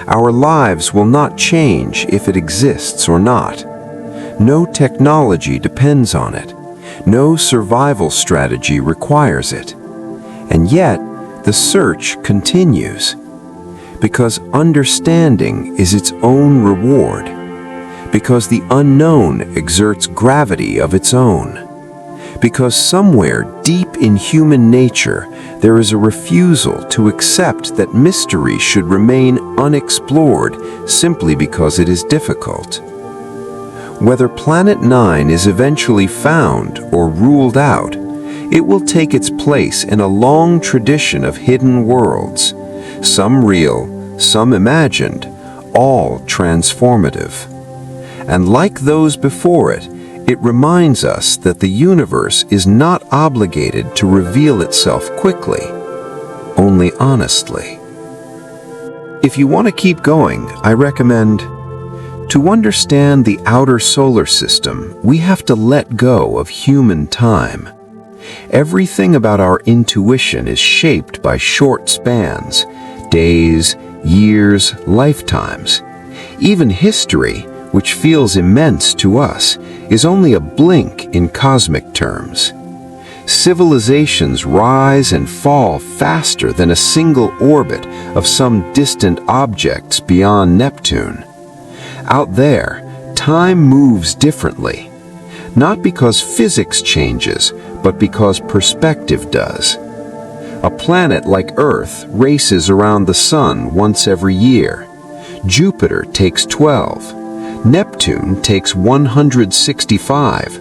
Our lives will not change if it exists or not. No technology depends on it. No survival strategy requires it. And yet, the search continues. Because understanding is its own reward. Because the unknown exerts gravity of its own. Because somewhere deep in human nature, there is a refusal to accept that mystery should remain unexplored simply because it is difficult. Whether Planet 9 is eventually found or ruled out, it will take its place in a long tradition of hidden worlds, some real, some imagined, all transformative. And like those before it, it reminds us that the universe is not obligated to reveal itself quickly, only honestly. If you want to keep going, I recommend, to understand the outer solar system, we have to let go of human time. Everything about our intuition is shaped by short spans, days, years, lifetimes. Even history, which feels immense to us, is only a blink in cosmic terms. Civilizations rise and fall faster than a single orbit of some distant objects beyond Neptune. Out there, time moves differently, not because physics changes, but because perspective does. A planet like Earth races around the Sun once every year. Jupiter takes 12. Neptune takes 165.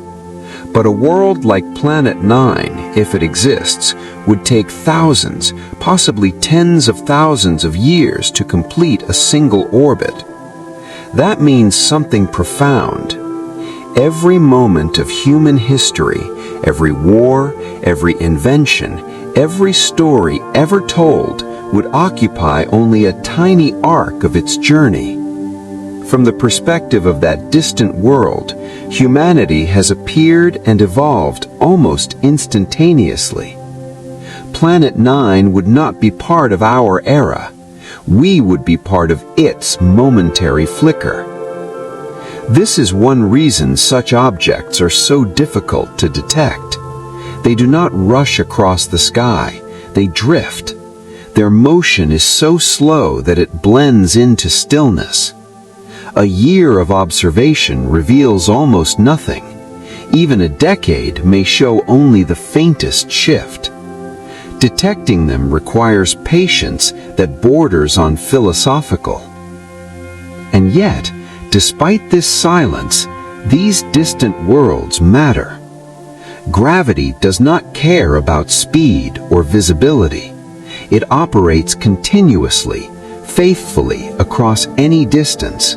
But a world like Planet 9, if it exists, would take thousands, possibly tens of thousands of years to complete a single orbit. That means something profound. Every moment of human history, every war, every invention, every story ever told would occupy only a tiny arc of its journey. From the perspective of that distant world, humanity has appeared and evolved almost instantaneously. Planet 9 would not be part of our era. We would be part of its momentary flicker. This is one reason such objects are so difficult to detect. They do not rush across the sky, they drift. Their motion is so slow that it blends into stillness. A year of observation reveals almost nothing. Even a decade may show only the faintest shift. Detecting them requires patience that borders on philosophical. And yet, despite this silence, these distant worlds matter. Gravity does not care about speed or visibility. It operates continuously, faithfully across any distance.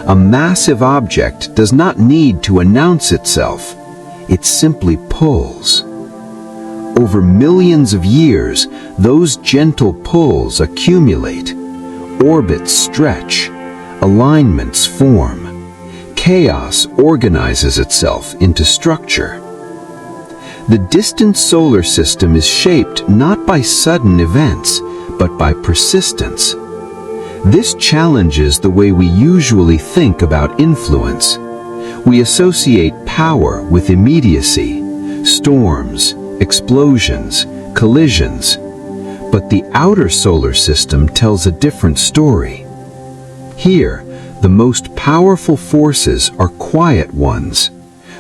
A massive object does not need to announce itself. It simply pulls. Over millions of years, those gentle pulls accumulate. Orbits stretch. Alignments form. Chaos organizes itself into structure. The distant solar system is shaped not by sudden events, but by persistence. This challenges the way we usually think about influence. We associate power with immediacy, storms, explosions, collisions. But the outer solar system tells a different story. Here, the most powerful forces are quiet ones,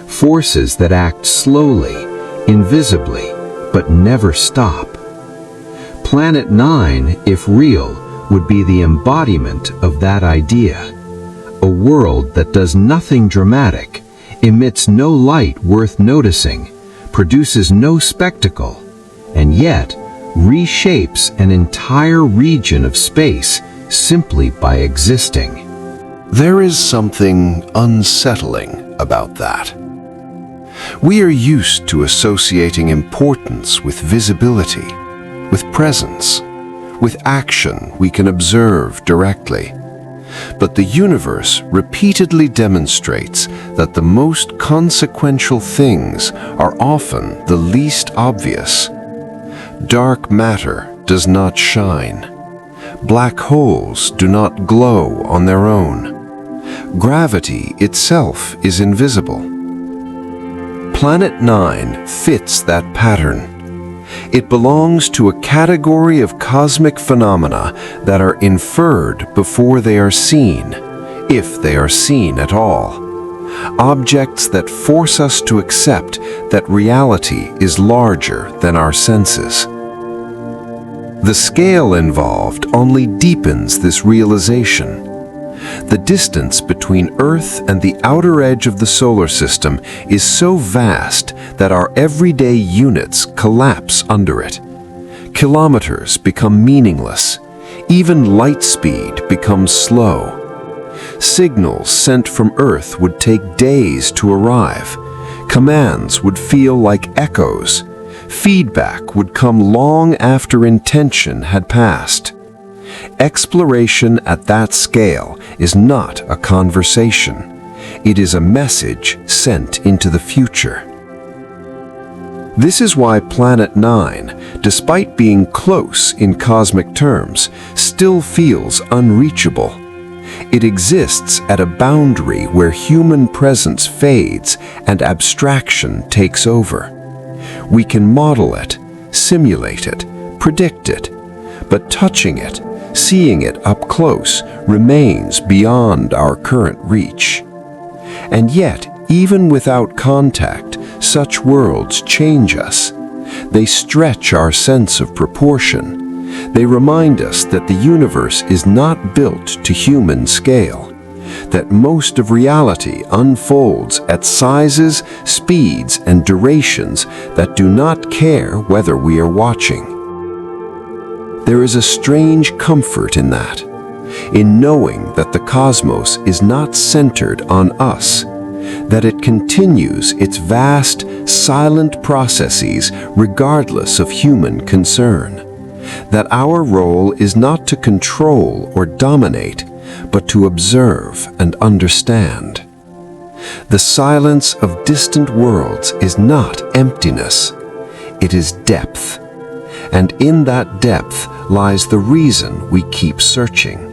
forces that act slowly, invisibly, but never stop. Planet 9, if real, would be the embodiment of that idea. A world that does nothing dramatic, emits no light worth noticing, produces no spectacle, and yet reshapes an entire region of space simply by existing. There is something unsettling about that. We are used to associating importance with visibility, with presence, with action we can observe directly. But the universe repeatedly demonstrates that the most consequential things are often the least obvious. Dark matter does not shine. Black holes do not glow on their own. Gravity itself is invisible. Planet 9 fits that pattern. It belongs to a category of cosmic phenomena that are inferred before they are seen, if they are seen at all. Objects that force us to accept that reality is larger than our senses. The scale involved only deepens this realization. The distance between Earth and the outer edge of the solar system is so vast that our everyday units collapse under it. Kilometers become meaningless. Even light speed becomes slow. Signals sent from Earth would take days to arrive. Commands would feel like echoes. Feedback would come long after intention had passed. Exploration at that scale is not a conversation. It is a message sent into the future. This is why Planet 9, despite being close in cosmic terms, still feels unreachable. It exists at a boundary where human presence fades and abstraction takes over. We can model it, simulate it, predict it, but touching it, seeing it up close, remains beyond our current reach. And yet, even without contact, such worlds change us. They stretch our sense of proportion. They remind us that the universe is not built to human scale, that most of reality unfolds at sizes, speeds, and durations that do not care whether we are watching. There is a strange comfort in that, in knowing that the cosmos is not centered on us, that it continues its vast, silent processes regardless of human concern, that our role is not to control or dominate, but to observe and understand. The silence of distant worlds is not emptiness, it is depth. And in that depth lies the reason we keep searching.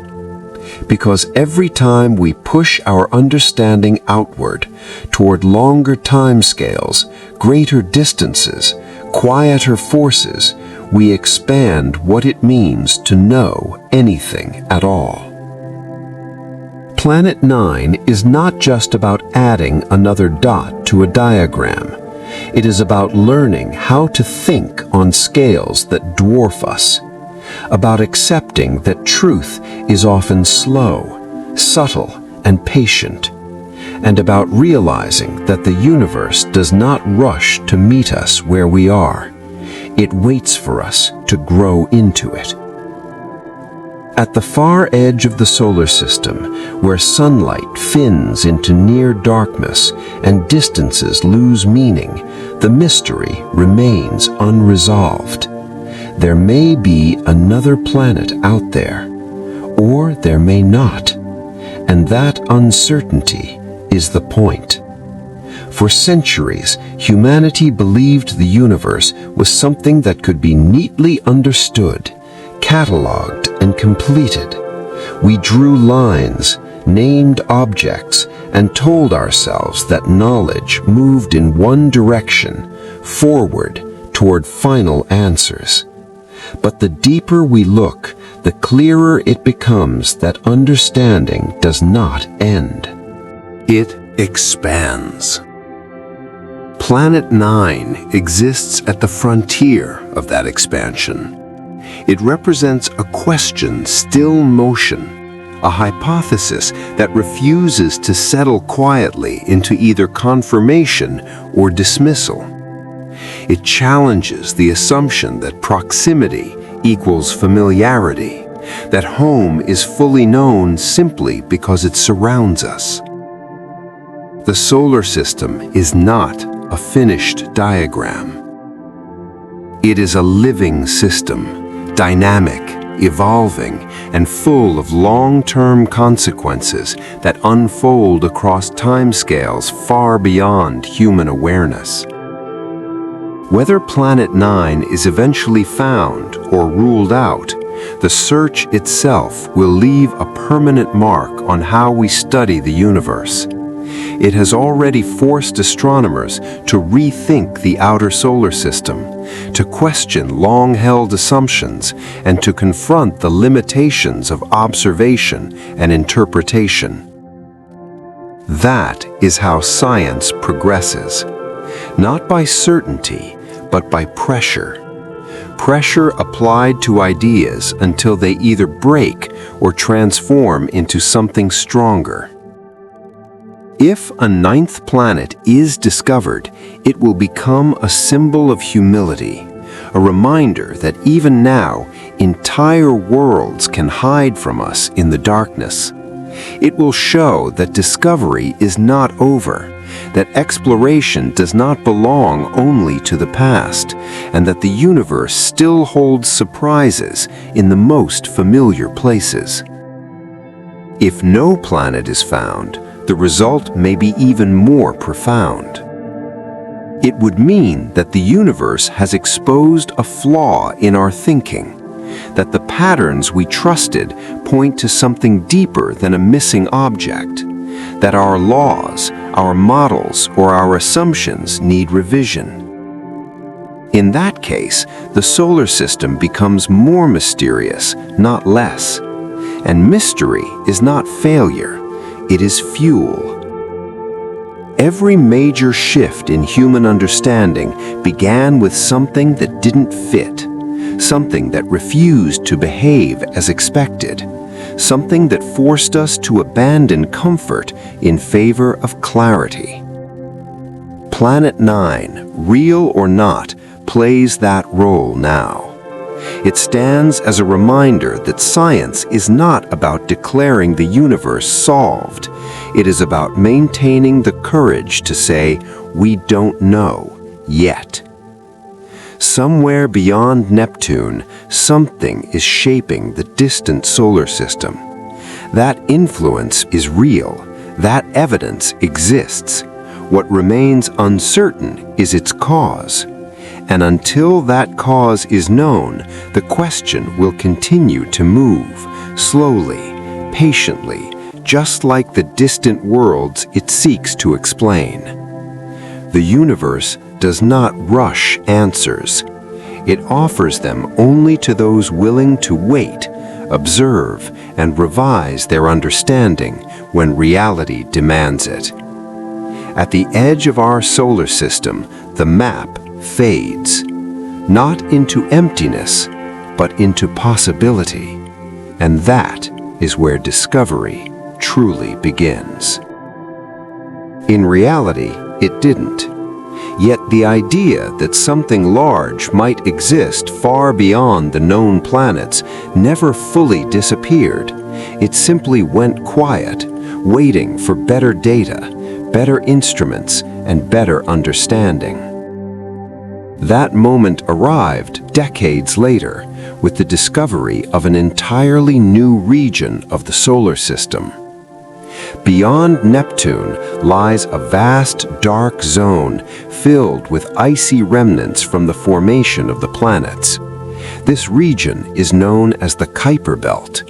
Because every time we push our understanding outward toward longer timescales, greater distances, quieter forces, we expand what it means to know anything at all. Planet 9 is not just about adding another dot to a diagram. It is about learning how to think on scales that dwarf us, about accepting that truth is often slow, subtle, and patient, and about realizing that the universe does not rush to meet us where we are. It waits for us to grow into it. At the far edge of the solar system, where sunlight fins into near darkness and distances lose meaning, the mystery remains unresolved. There may be another planet out there, or there may not, and that uncertainty is the point. For centuries, humanity believed the universe was something that could be neatly understood, cataloged, and completed. We drew lines, named objects, and told ourselves that knowledge moved in one direction, forward toward final answers. But the deeper we look, the clearer it becomes that understanding does not end. It expands. Planet 9 exists at the frontier of that expansion. It represents a question still in motion, a hypothesis that refuses to settle quietly into either confirmation or dismissal. It challenges the assumption that proximity equals familiarity, that home is fully known simply because it surrounds us. The solar system is not a finished diagram. It is a living system, dynamic, evolving, and full of long-term consequences that unfold across timescales far beyond human awareness. Whether Planet 9 is eventually found or ruled out, the search itself will leave a permanent mark on how we study the universe. It has already forced astronomers to rethink the outer solar system, to question long-held assumptions, and to confront the limitations of observation and interpretation. That is how science progresses, not by certainty, but by pressure. pressure applied to ideas until they either break or transform into something stronger. If a ninth planet is discovered, it will become a symbol of humility, a reminder that even now, entire worlds can hide from us in the darkness. It will show that discovery is not over, that exploration does not belong only to the past, and that the universe still holds surprises in the most familiar places. If no planet is found, the result may be even more profound. It would mean that the universe has exposed a flaw in our thinking, that the patterns we trusted point to something deeper than a missing object, that our laws, our models, or our assumptions need revision. In that case, the solar system becomes more mysterious, not less. And mystery is not failure, it is fuel. Every major shift in human understanding began with something that didn't fit, something that refused to behave as expected, something that forced us to abandon comfort in favor of clarity. Planet 9, real or not, plays that role now. It stands as a reminder that science is not about declaring the universe solved. It is about maintaining the courage to say, "We don't know yet." Somewhere beyond Neptune, something is shaping the distant solar system. That influence is real. That evidence exists. What remains uncertain is its cause. And until that cause is known, the question will continue to move, slowly, patiently, just like the distant worlds it seeks to explain. The universe does not rush answers. It offers them only to those willing to wait, observe, and revise their understanding when reality demands it. At the edge of our solar system, the map fades, not into emptiness, but into possibility. And that is where discovery truly begins. In reality, it didn't. Yet the idea that something large might exist far beyond the known planets never fully disappeared. It simply went quiet, waiting for better data, better instruments, and better understanding. That moment arrived decades later with the discovery of an entirely new region of the solar system. Beyond Neptune lies a vast dark zone filled with icy remnants from the formation of the planets. This region is known as the Kuiper Belt.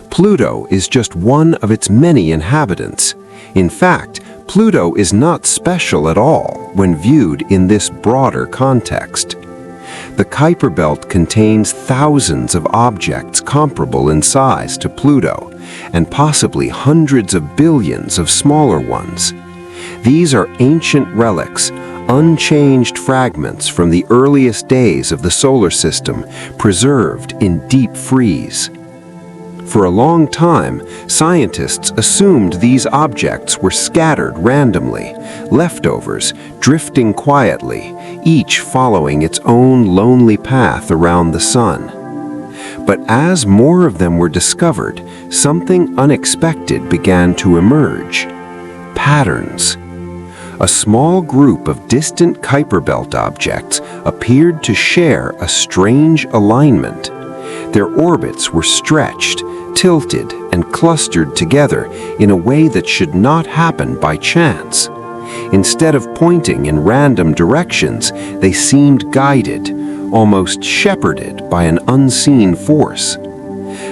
Pluto is just one of its many inhabitants. In fact, Pluto is not special at all when viewed in this broader context. The Kuiper Belt contains thousands of objects comparable in size to Pluto, and possibly hundreds of billions of smaller ones. These are ancient relics, unchanged fragments from the earliest days of the solar system, preserved in deep freeze. For a long time, scientists assumed these objects were scattered randomly, leftovers drifting quietly, each following its own lonely path around the sun. But as more of them were discovered, something unexpected began to emerge. Patterns. A small group of distant Kuiper Belt objects appeared to share a strange alignment. Their orbits were stretched, tilted, and clustered together in a way that should not happen by chance. Instead of pointing in random directions, they seemed guided, almost shepherded by an unseen force.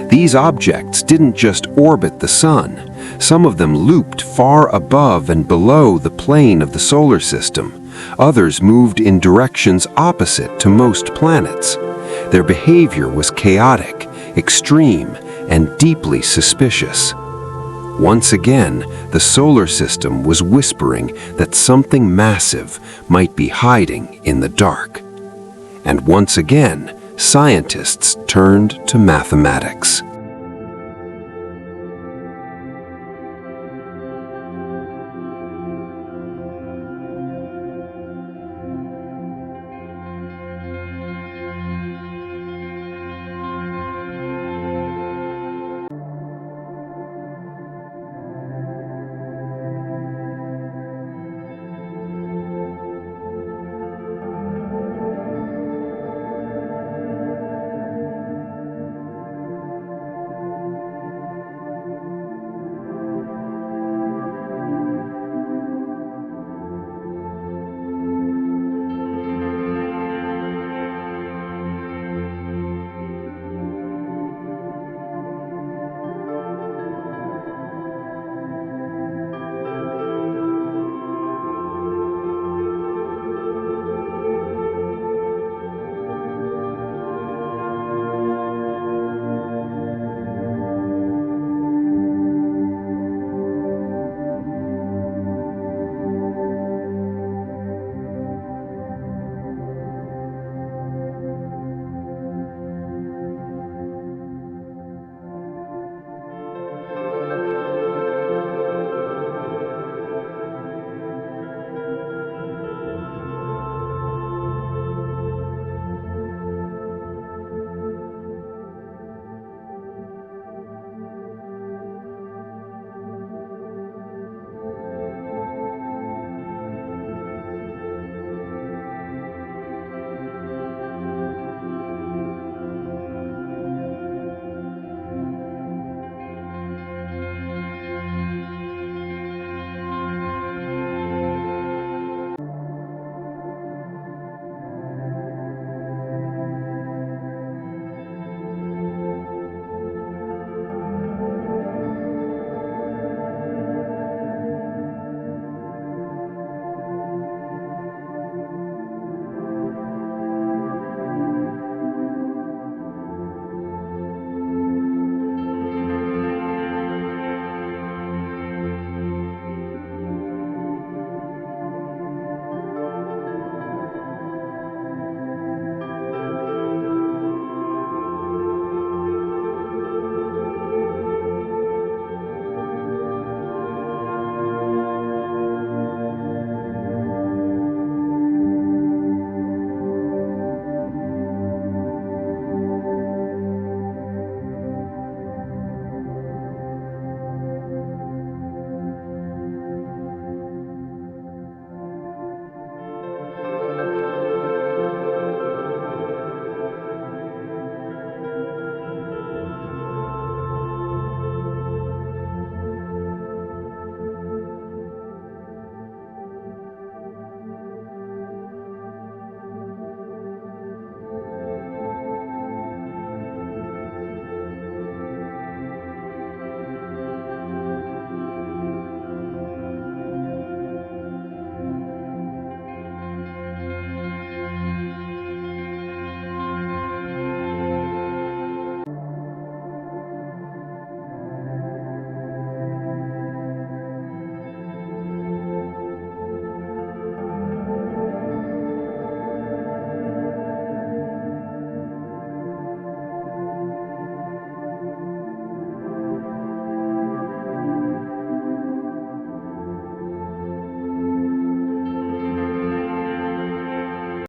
These objects didn't just orbit the sun. Some of them looped far above and below the plane of the solar system. Others moved in directions opposite to most planets. Their behavior was chaotic, extreme, and deeply suspicious. Once again, the solar system was whispering that something massive might be hiding in the dark. And once again, scientists turned to mathematics.